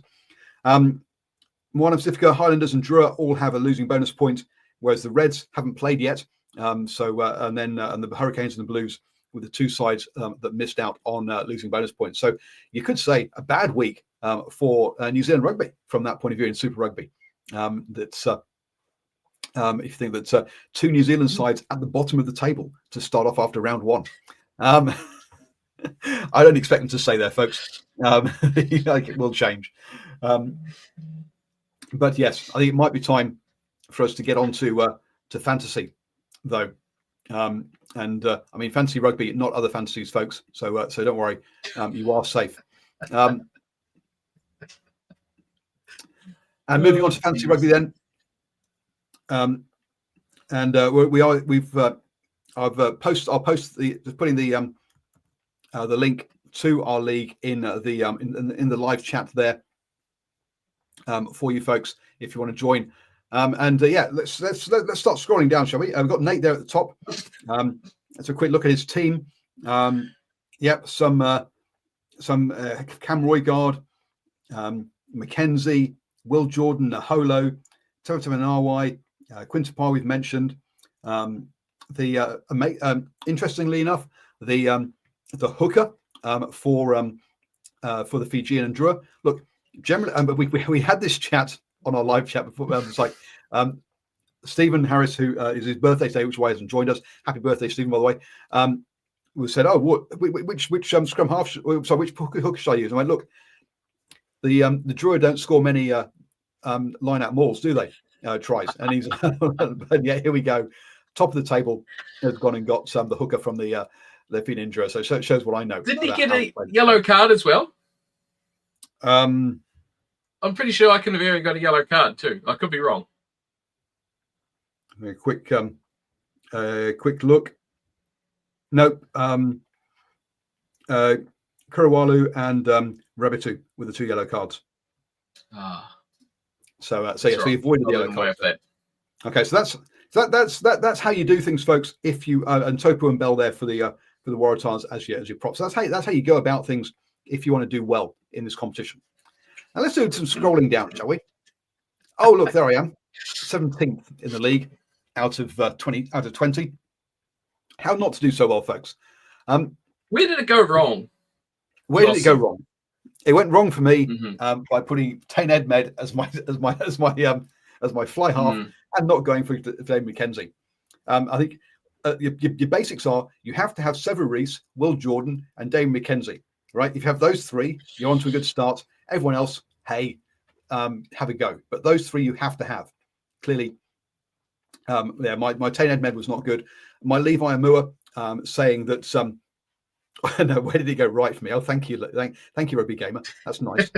Speaker 1: Moana Pacifica, Highlanders, and Drua all have a losing bonus point, whereas the Reds haven't played yet. And the Hurricanes and the Blues with the two sides that missed out on losing bonus points. So you could say a bad week for New Zealand rugby from that point of view in Super Rugby. If you think that two New Zealand sides at the bottom of the table to start off after round one. I don't expect them to stay there, folks. It will change. But yes, I think it might be time for us to get on to fantasy, though. I mean, fantasy rugby, not other fantasies, folks. So don't worry, you are safe. And moving on to fantasy rugby, then. I'll post putting the link to our league in the live chat there for you folks if you want to join. Let's start scrolling down, shall we? We've got Nate there at the top. Let's have a quick look at his team. Some Cam Roygaard, Mackenzie, Will Jordan, Naholo, Toto Manawai, Quintapar we've mentioned. Interestingly enough, the hooker for the Fijian and Drua. Look, generally, but we had this chat on our live chat before. It's like Stephen Harris, who is his birthday today, which is why he hasn't joined us. Happy birthday, Stephen, by the way. We said, which scrum half? Which hooker should I use? And I went, look, the Drua don't score many line out mauls, do they? Tries, and he's and yeah, here we go. Top of the table has gone and got the hooker from the Fijian Drua. So it shows what I know.
Speaker 2: Didn't he get a yellow card as well? I'm pretty sure I can have even got a yellow card too. I could be wrong.
Speaker 1: A quick look. Nope. Kurawalu and Rabitu with the two yellow cards. So we avoided the yellow card. Okay, so that's how you do things, folks. If you and Topu and Bell there for the Waratahs as your props. So that's how you go about things if you want to do well in this competition. Now let's do some scrolling down, shall we? Oh, look, there I am, 17th in the league out of 20. How not to do so well, folks?
Speaker 2: Where did it go wrong?
Speaker 1: Where did it go wrong? It went wrong for me by putting Tain Edmed as my fly half and not going for Dave McKenzie. I think your basics are you have to have Sever Reece, Will Jordan, and Dave McKenzie. Right? If you have those three, you're on to a good start. Everyone else, hey, have a go. But those three you have to have. Clearly, my Tain Edmed was not good. My Levi Amua saying that no, where did it go right for me? Oh, thank you, Rugby Gamer. That's nice.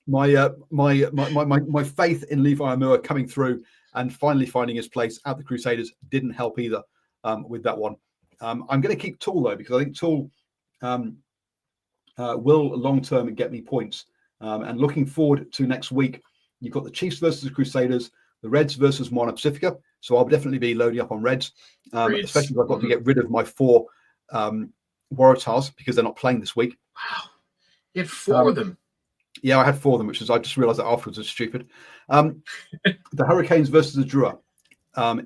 Speaker 1: My faith in Levi Amua coming through and finally finding his place at the Crusaders didn't help either with that one. I'm going to keep Tool though because I think Tool will long term get me points. And looking forward to next week, you've got the Chiefs versus the Crusaders, the Reds versus Moana Pacifica. So I'll definitely be loading up on Reds, especially if I've got to get rid of my 4 Waratahs because they're not playing this week.
Speaker 2: Wow, you had 4 of them.
Speaker 1: Yeah, I had 4 of them, which is I just realised that afterwards was stupid. The Hurricanes versus the Drua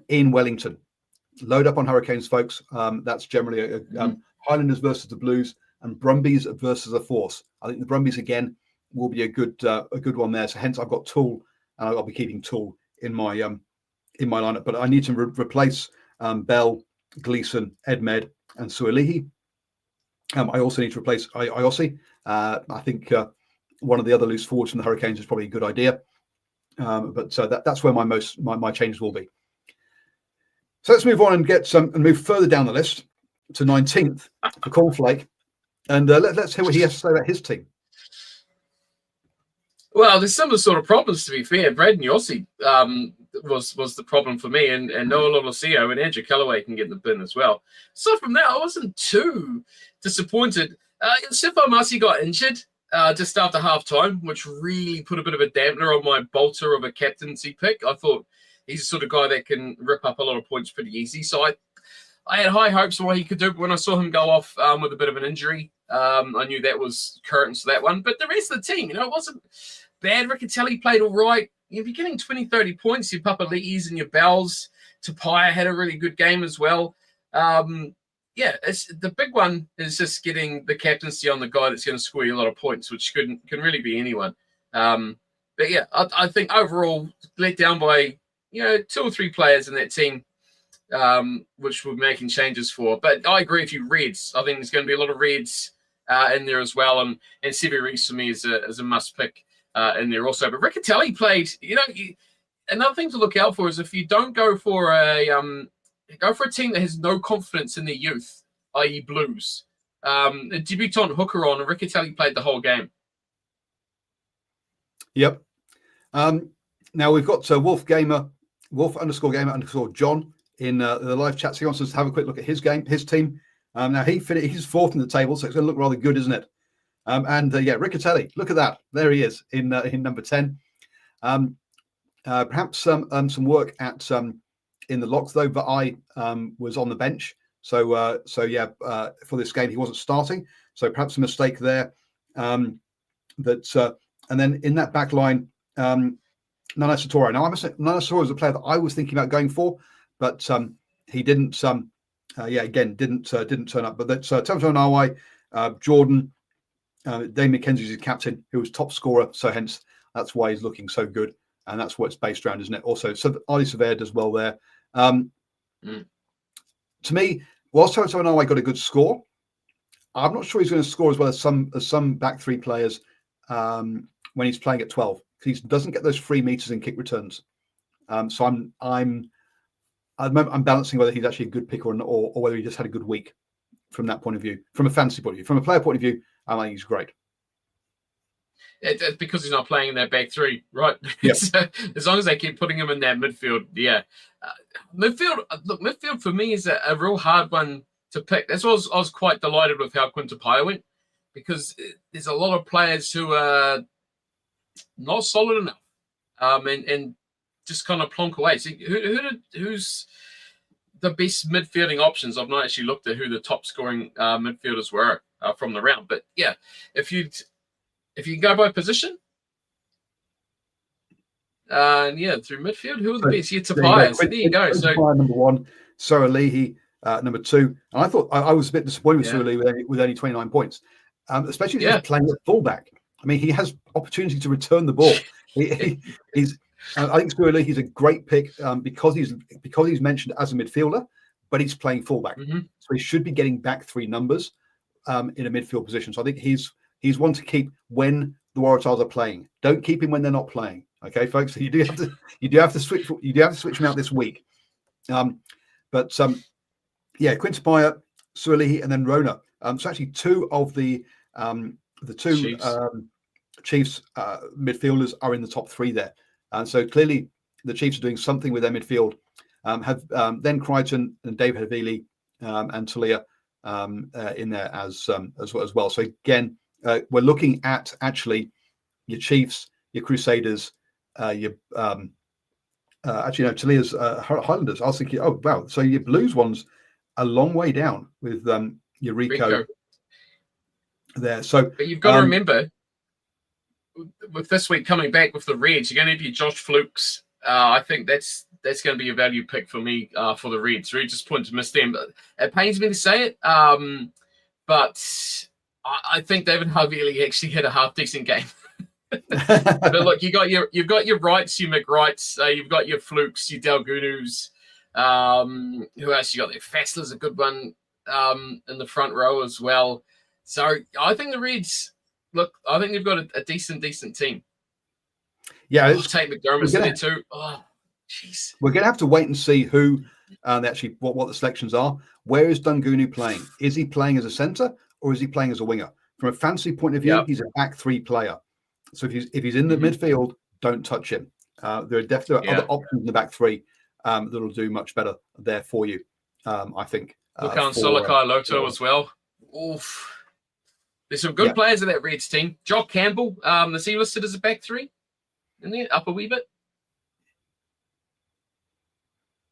Speaker 1: in Wellington. Load up on Hurricanes, folks. That's generally Highlanders versus the Blues and Brumbies versus the Force. I think the Brumbies again will be a good one there. So hence I've got Tool, and I'll be keeping Tool in my lineup. But I need to replace Bell, Gleeson, Edmed, and Sualihi. I also need to replace Iossi. I think one of the other loose forwards from the Hurricanes is probably a good idea. But that's where my changes will be. So let's move on and move further down the list to 19th for Cornflake. And let's hear what he has to say about his team.
Speaker 2: Well, there's similar sort of problems, to be fair. Braden Yossi was the problem for me, and Noah Lolosio and Andrew Callaway can get in the bin as well. So from there, I wasn't too disappointed. Sifo Masi got injured just after half-time, which really put a bit of a dampener on my bolter of a captaincy pick. I thought he's the sort of guy that can rip up a lot of points pretty easy. So I had high hopes for what he could do, but when I saw him go off with a bit of an injury, I knew that was curtains to that one. But the rest of the team, it wasn't bad. Riccatelli played all right. If you're getting 20, 30 points, your Papali'is and your Bells, Tapia had a really good game as well. It's the big one is just getting the captaincy on the guy that's going to score you a lot of points, which can really be anyone. But yeah, I think overall let down by 2 or 3 players in that team, which we're making changes for. But I agree with you, Reds. I think there's going to be a lot of Reds in there as well, and Sevi Reece for me is a must pick in there also. But Riccatelli played. Another thing to look out for is if you don't go for a team that has no confidence in their youth, i.e. Blues. A debutant hooker on, and Riccatelli played the whole game.
Speaker 1: Yep. Now we've got Wolf _gamer_ John in the live chat. So he wants us to have a quick look at his team. Now he's 4th in the table, so it's going to look rather good, isn't it? Riccatelli, look at that. There he is in number 10. Perhaps some work at in the locks though, but I was on the bench, so for this game he wasn't starting, so perhaps a mistake there. And then in that back line, Nana Satoro. Now I must say, Nana Satoro is a player that I was thinking about going for, but he didn't. Didn't turn up. But that's Tomo Nawai, Jordan, Dave McKenzie is his captain, who was top scorer, so hence that's why he's looking so good, and that's what it's based around, isn't it? Also, Ali Severe does well there. To me, whilst Tomo Nawai got a good score, I'm not sure he's going to score as well as some back 3 players when he's playing at 12. He doesn't get those free meters in kick returns. So I'm balancing whether he's actually a good pick or whether he just had a good week from that point of view. From a fantasy point of view, from a player point of view, I think he's great.
Speaker 2: It's because he's not playing in their back 3, right?
Speaker 1: Yep.
Speaker 2: As long as they keep putting him in that midfield, yeah. Midfield for me is a real hard one to pick. That's why I was quite delighted with how Quintapaya went, because there's a lot of players who are not solid enough, and just kind of plonk away. So who's the best midfielding options? I've not actually looked at who the top scoring midfielders were from the round, but yeah, if you can go by position, through midfield, who are the best? Yeah, Tapia. So there you go. So
Speaker 1: number 1, Soralehi, number 2, and I thought I was a bit disappointed with Soralehi with only 29 points, especially if he's playing at fullback. I mean, he has opportunity to return the ball. He's. I think Soralehi is a great pick because he's mentioned as a midfielder, but he's playing fullback, so he should be getting back 3 numbers in a midfield position. So I think he's one to keep when the Waratahs are playing. Don't keep him when they're not playing. Okay, folks. So you do have to switch him out this week. Quintapaya, Soralehi, and then Rona. So actually 2 of the 2 Chiefs midfielders are in the top 3 there. And so clearly the Chiefs are doing something with their midfield. Have then Crichton and David Havili and Talia in there as well. So again, we're looking at actually your Chiefs, your Crusaders, Talia's Highlanders. I was thinking, oh wow, so your Blues one's a long way down with your Rico there. So
Speaker 2: but you've got to remember, with this week coming back with the Reds, you're going to have your Josh Flukes. I think that's going to be a value pick for me for the Reds. Really disappointed to miss them. But it pains me to say it, but I think David Havili actually had a half decent game. But look, you've got your Wrights, your McWrights, you've got your Flukes, your Dalgunus. Who else you got there? Fassler's a good one in the front row as well. So I think the Reds. Look, I think they've got a decent team.
Speaker 1: Yeah,
Speaker 2: take McDermott's in there too. Oh, jeez.
Speaker 1: We're going to have to wait and see who actually what the selections are. Where is Dungunu playing? Is he playing as a centre or is he playing as a winger? From a fantasy point of view, he's a back 3 player. So if he's in the midfield, don't touch him. There are definitely other options in the back 3 that'll do much better there for you. I think.
Speaker 2: Lukan Solokai Loto as well. Oof. There's some good players in that Reds team. Jock Campbell, is he listed as a back 3? In there, up a wee bit.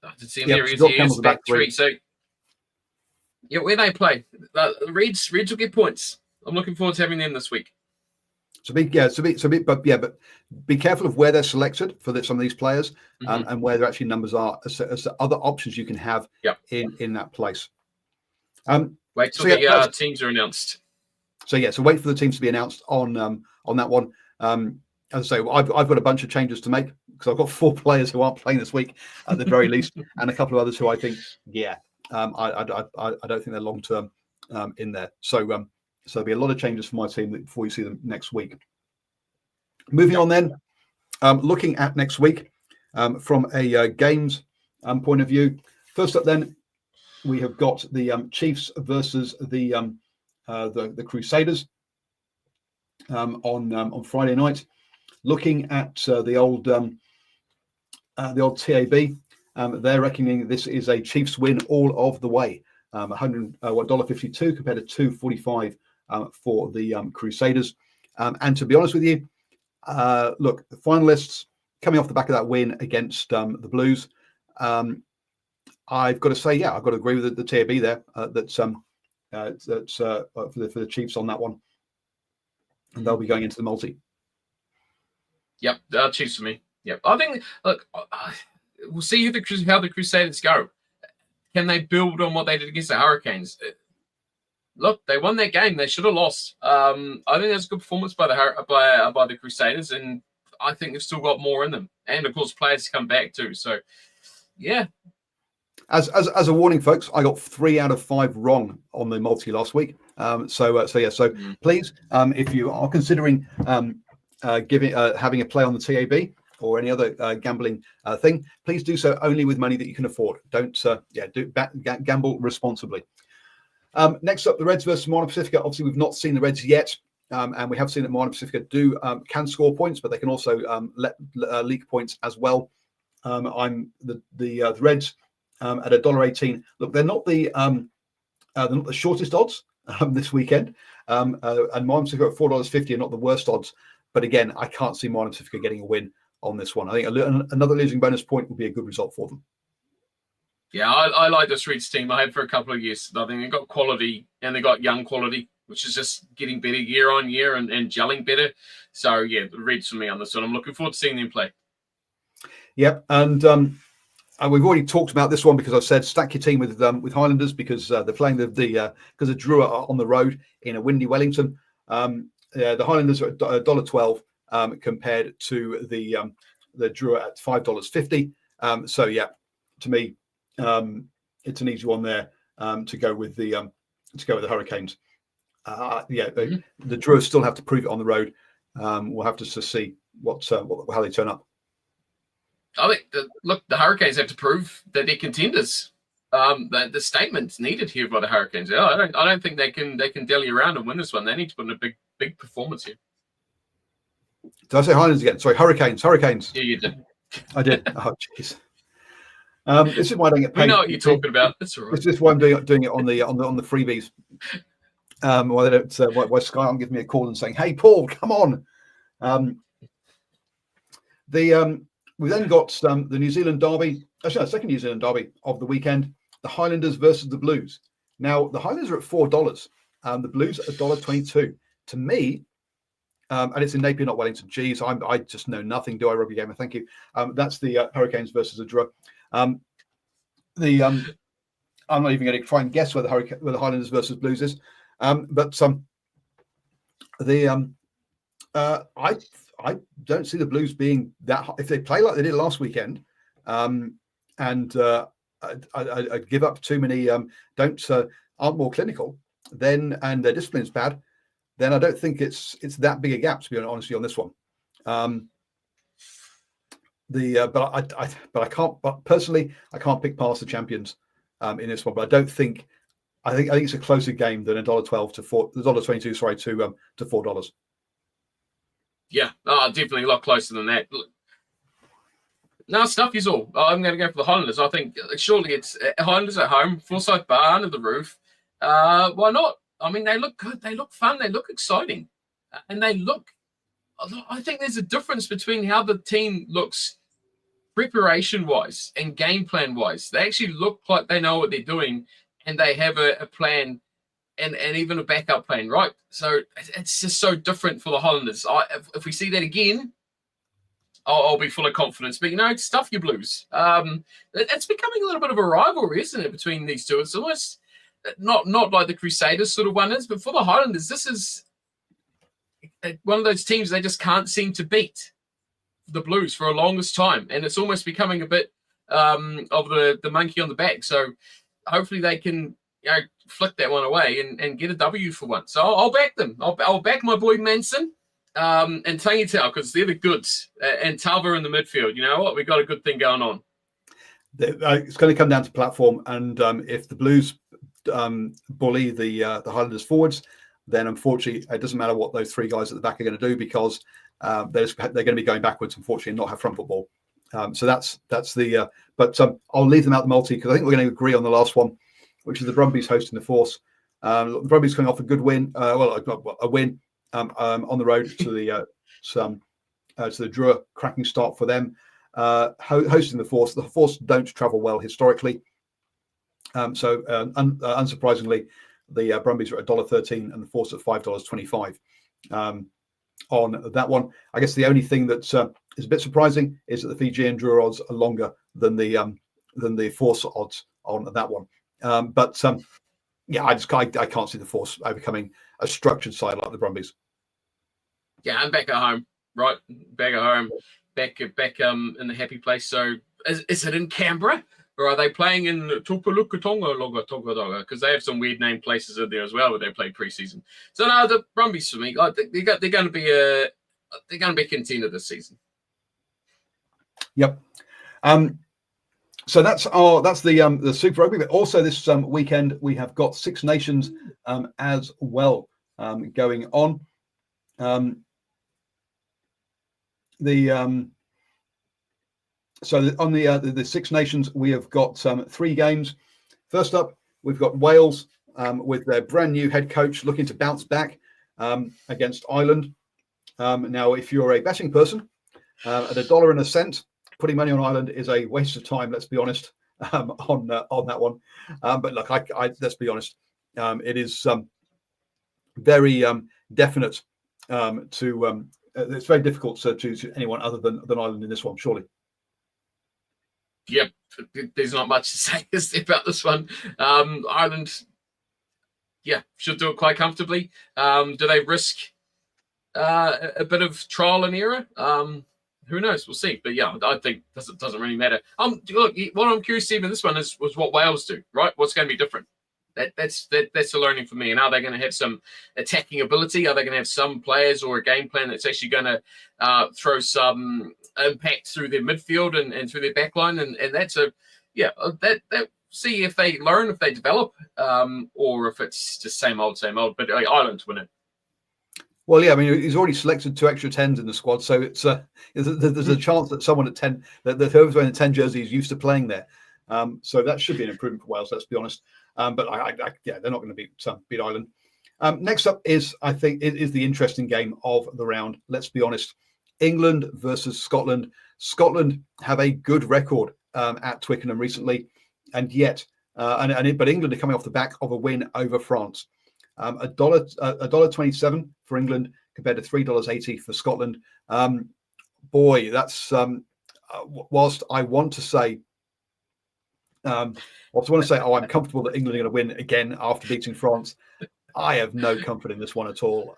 Speaker 2: I did see him there. He is back 3. So Yeah, where they play. Reds will get points. I'm looking forward to having them this week.
Speaker 1: But be careful of where they're selected for some of these players, and where their actually numbers are as other options you can have in that place.
Speaker 2: Wait till the teams are announced.
Speaker 1: So wait for the teams to be announced on that one. As I say, I've got a bunch of changes to make because I've got 4 players who aren't playing this week at the very least, and a couple of others who I think, I don't think they're long term in there. So there'll be a lot of changes for my team before you see them next week. Moving on then, looking at next week from a games point of view. First up then, we have got the Chiefs versus the Crusaders on Friday night. Looking at the old TAB, they're reckoning this is a Chiefs win all of the way. $1.52 compared to $2.45 for the Crusaders. And to be honest with you, look, the finalists coming off the back of that win against the Blues. I've got to say, I've got to agree with the TAB there. That's for the Chiefs on that one, and they'll be going into the multi.
Speaker 2: Yep, Chiefs for me. Yep, I think. Look, we'll see how the Crusaders go. Can they build on what they did against the Hurricanes? Look, they won that game. They should have lost. I think that's a good performance by the Crusaders, and I think they've still got more in them. And of course, players come back too. So, yeah. As
Speaker 1: a warning, folks, I got 3 out of 5 wrong on the multi last week. So please, if you are considering having a play on the TAB or any other gambling thing, please do so only with money that you can afford. Don't gamble responsibly. Next up, the Reds versus Moana Pacifica. Obviously, we've not seen the Reds yet, and we have seen that Moana Pacifica can score points, but they can also leak points as well. I'm the Reds at $1.18. Look, they're not the shortest odds this weekend, and Moana Pacifica at $4.50 are not the worst odds. But again, I can't see Moana Pacifica getting a win on this one. I think another losing bonus point would be a good result for them.
Speaker 2: Yeah, I like this Reds team. I had for a couple of years. I think they got quality and they got young quality, which is just getting better year on year and gelling better. So, yeah, the Reds for me on this one. I'm looking forward to seeing them play.
Speaker 1: Yep, and we've already talked about this one because I've said stack your team with Highlanders because they're playing because of Drua are on the road in a windy Wellington. The Highlanders are at $1.12 compared to the Drua at $5.50. So yeah, to me, it's an easy one there to go with the Hurricanes. The Drua still have to prove it on the road. We'll have to see how they turn up.
Speaker 2: I think the Hurricanes have to prove that they're contenders. The statement's needed here by the Hurricanes. I don't think they can dally around and win this one. They need to put in a big performance here.
Speaker 1: Did I say Highlanders again? Sorry, Hurricanes.
Speaker 2: Yeah, you did.
Speaker 1: I did. Oh, jeez. This is why I don't get paid.
Speaker 2: We know what you're talking about. That's all right.
Speaker 1: This is why I'm doing it on the freebies. Why they don't? Why Sky aren't giving me a call and saying, "Hey, Paul, come on." We then got the New Zealand derby. Actually, the second New Zealand derby of the weekend. The Highlanders versus the Blues. Now, the Highlanders are at $4. The Blues at $1.22. To me, and it's in Napier, not Wellington. Geez, I just know nothing. Do I, Rugby Gamer? Thank you. That's the Hurricanes versus the Drua. I'm not even going to try and guess where the Highlanders versus Blues is. I don't see the Blues being that high. If they play like they did last weekend, and I give up too many, aren't more clinical, then and their discipline's bad, then I don't think it's that big a gap, to be honest on this one. But I can't. But personally, I can't pick past the champions in this one. But I think it's a closer game than $1.12 to $1.22. Sorry, to $4.
Speaker 2: Yeah, definitely a lot closer than that. No, stuff is all. I'm going to go for the Highlanders. I think surely it's Highlanders at home, Forsyth Bar under the roof. Why not? I mean, they look good. They look fun. They look exciting. And I think there's a difference between how the team looks preparation-wise and game plan-wise. They actually look like they know what they're doing. and they have a plan and even a backup plan, right? So it's just so different for the Hollanders. If we see that again, I'll be full of confidence. But, stuff your Blues. It's becoming a little bit of a rivalry, isn't it, between these two? It's almost not like the Crusaders sort of one is, but for the Highlanders, this is one of those teams they just can't seem to beat the Blues for a longest time, and it's almost becoming a bit of the monkey on the back. So hopefully they can flick that one away and get a W for one. So I'll back them. I'll back my boy Manson and Tangitau because they're the goods, and Talva in the midfield. You know what? We got a good thing going on.
Speaker 1: It's going to come down to platform, and if the Blues bully the Highlanders forwards, then unfortunately it doesn't matter what those three guys at the back are going to do, because they're going to be going backwards, unfortunately, and not have front football. So that's the. But I'll leave them out the multi, because I think we're going to agree on the last one, which is the Brumbies hosting the Force. The Brumbies coming off a good win, a win on the road to the Drua. Cracking start for them. Hosting the Force. The Force don't travel well historically. So unsurprisingly, the Brumbies are at $1.13 and the Force at $5.25 on that one. I guess the only thing that is a bit surprising is that the Fijian draw odds are longer than the Force odds on that one. I can't see the Force overcoming a structured side like the Brumbies.
Speaker 2: Yeah, I'm back at home, right? Back at home, back in the happy place. So is it in Canberra? Or are they playing in Tupulukatonga? Because they have some weird named places in there as well where they play preseason. So no, the Brumbies for me, they're going to be a contender this season.
Speaker 1: Yep. So that's the Super Rugby. But also this weekend we have got Six Nations as well going on. So on the Six Nations, we have got 3 games. First up, we've got Wales with their brand new head coach looking to bounce back against Ireland. Now, if you're a betting person, at $1.01, putting money on Ireland is a waste of time. Let's be honest on that one. But look, let's be honest. It is very definite it's very difficult to choose anyone other than Ireland in this one, surely.
Speaker 2: Yep, there's not much to say about this one. Ireland, should do it quite comfortably. Do they risk a bit of trial and error? Who knows? We'll see. But yeah, I think it doesn't really matter. Look, what I'm curious to see in this one was what Wales do, right? What's going to be different? That's the learning for me. And are they going to have some attacking ability? Are they going to have some players or a game plan that's actually going to throw some impact through their midfield and through their backline? And that's that see if they learn, if they develop, or if it's just same old. But Ireland win it.
Speaker 1: Well, yeah, I mean, he's already selected 2 extra 10s in the squad, so it's there's a chance that someone at 10, that whoever's wearing the 10 jersey is used to playing there. So that should be an improvement for Wales, let's be honest. But they're not going to beat Ireland. Next up is, I think, is the interesting game of the round. Let's be honest. England versus Scotland. Scotland have a good record at Twickenham recently, and yet, but England are coming off the back of a win over France. $1.27 for England compared to $3.80 for Scotland. Boy, that's whilst I want to say. I'm comfortable that England are going to win again after beating France. I have no comfort in this one at all.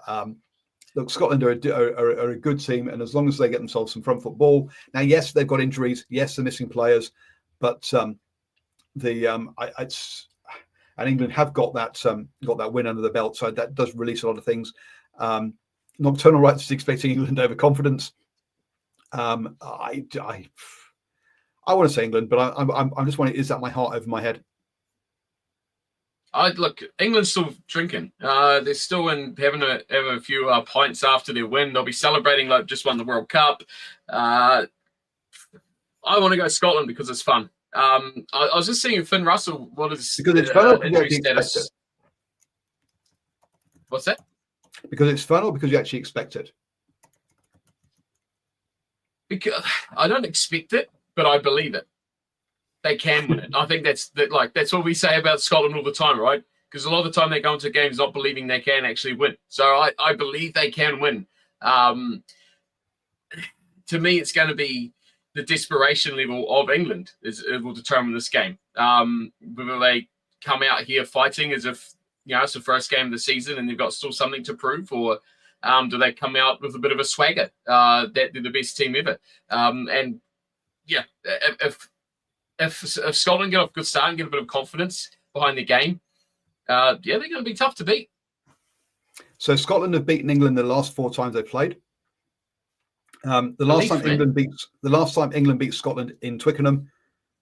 Speaker 1: Look, Scotland are a good team, and as long as they get themselves some front football. Now, yes, they've got injuries. Yes, they're missing players, but and England have got that win under the belt, so that does release a lot of things. Nocturnal Rights is expecting England overconfidence. I want to say England, but I'm just wondering, is that my heart over my head?
Speaker 2: Look, England's still drinking. They're still having a few pints after their win. They'll be celebrating like just won the World Cup. I want to go Scotland because it's fun. I was just seeing Finn Russell. What is
Speaker 1: because it's fun?
Speaker 2: Injury status? What's that?
Speaker 1: Because it's fun, or because you actually expect it?
Speaker 2: Because I don't expect it, but I believe it. they can win it. I think that's what we say about Scotland all the time, right? Because a lot of the time they go into games not believing they can actually win. So I believe they can win. To me, it's going to be the desperation level of England it will determine this game. Whether they come out here fighting as if it's the first game of the season and they've got still something to prove, or do they come out with a bit of a swagger that they're the best team ever? And yeah, if Scotland get off a good start and get a bit of confidence behind the game, they're going to be tough to beat.
Speaker 1: So Scotland have beaten England the last 4 times they played. The last time England beat Scotland in Twickenham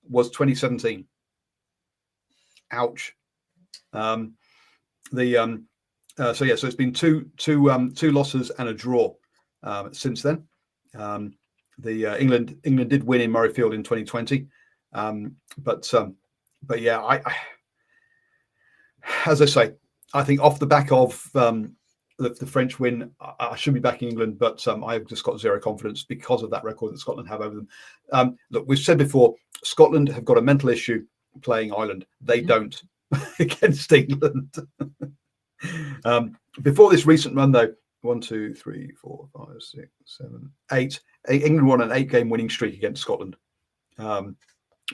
Speaker 1: was 2017. Ouch. So it's been two losses and a draw since then. England did win in Murrayfield in 2020, but yeah, as I say, I think off the back of the French win, I should be backing England, but I've just got zero confidence because of that record that Scotland have over them. Look, we've said before, Scotland have got a mental issue playing Ireland. They don't against England. Before this recent run, though, 1, 2, 3, 4, 5, 6, 7, 8. England won an 8-game winning streak against Scotland.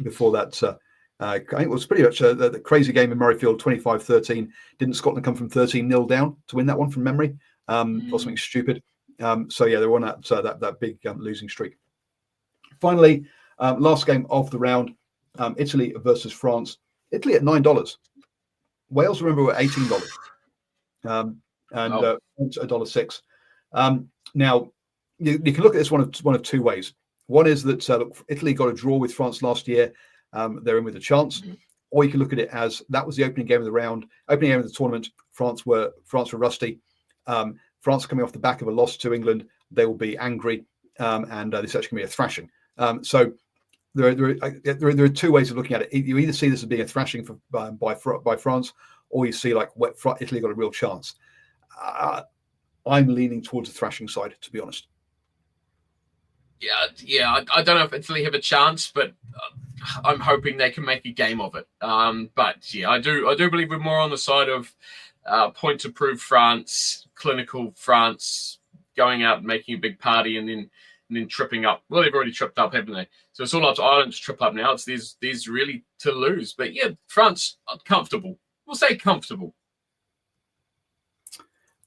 Speaker 1: Before that, I think it was pretty much the crazy game in Murrayfield, 25-13. Didn't Scotland come from 13-0 down to win that one from memory? Or something stupid. So yeah, they were on that big losing streak. Finally, last game of the round, Italy versus France. Italy at $9. Wales, remember, were $18. And $1.06. Now, you can look at this one of two ways. One is that Italy got a draw with France last year. They're in with a chance. Or you can look at it as that was the opening game of the round, opening game of the tournament. France were rusty. France coming off the back of a loss to England, they will be angry, and this is actually going to be a thrashing. So there are two ways of looking at it. You either see this as being a thrashing by France, or you see Italy got a real chance. I'm leaning towards the thrashing side, to be honest.
Speaker 2: Yeah. I don't know if Italy have a chance, but I'm hoping they can make a game of it. But yeah, I do believe we're more on the side of point to prove France, clinical France, going out and making a big party and then tripping up. Well, they've already tripped up, haven't they? So it's all up to Ireland to trip up now. It's these really to lose. But yeah, France comfortable. We'll say comfortable.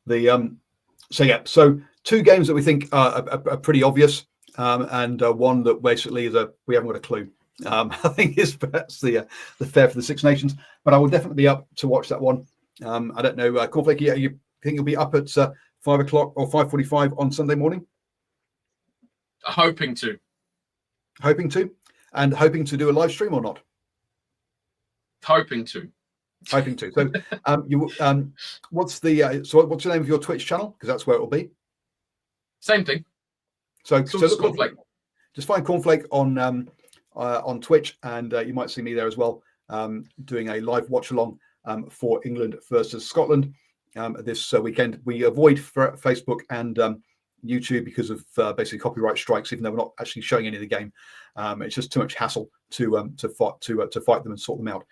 Speaker 1: So two games that we think are pretty obvious, and one that basically is we haven't got a clue. I think is perhaps the fair for the Six Nations, but I will definitely be up to watch that one. I don't know, Cornflake, you think you'll be up at 5 o'clock or 5:45 on Sunday morning?
Speaker 2: Hoping to,
Speaker 1: and hoping to do a live stream or not?
Speaker 2: Hoping to.
Speaker 1: So, what's the what's the name of your Twitch channel? Because that's where it will be.
Speaker 2: Same thing.
Speaker 1: So look, Cornflake. Just find Cornflake on Twitch, and you might see me there as well, doing a live watch along for England versus Scotland this weekend. We avoid Facebook and YouTube because of basically copyright strikes, even though we're not actually showing any of the game. It's just too much hassle to fight them and sort them out.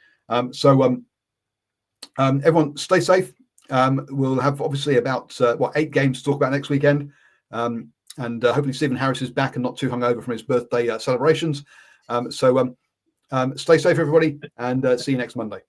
Speaker 1: Everyone stay safe. We'll have obviously about 8 games to talk about next weekend, and hopefully Stephen Harris is back and not too hungover from his birthday celebrations. Stay safe, everybody, and see you next Monday.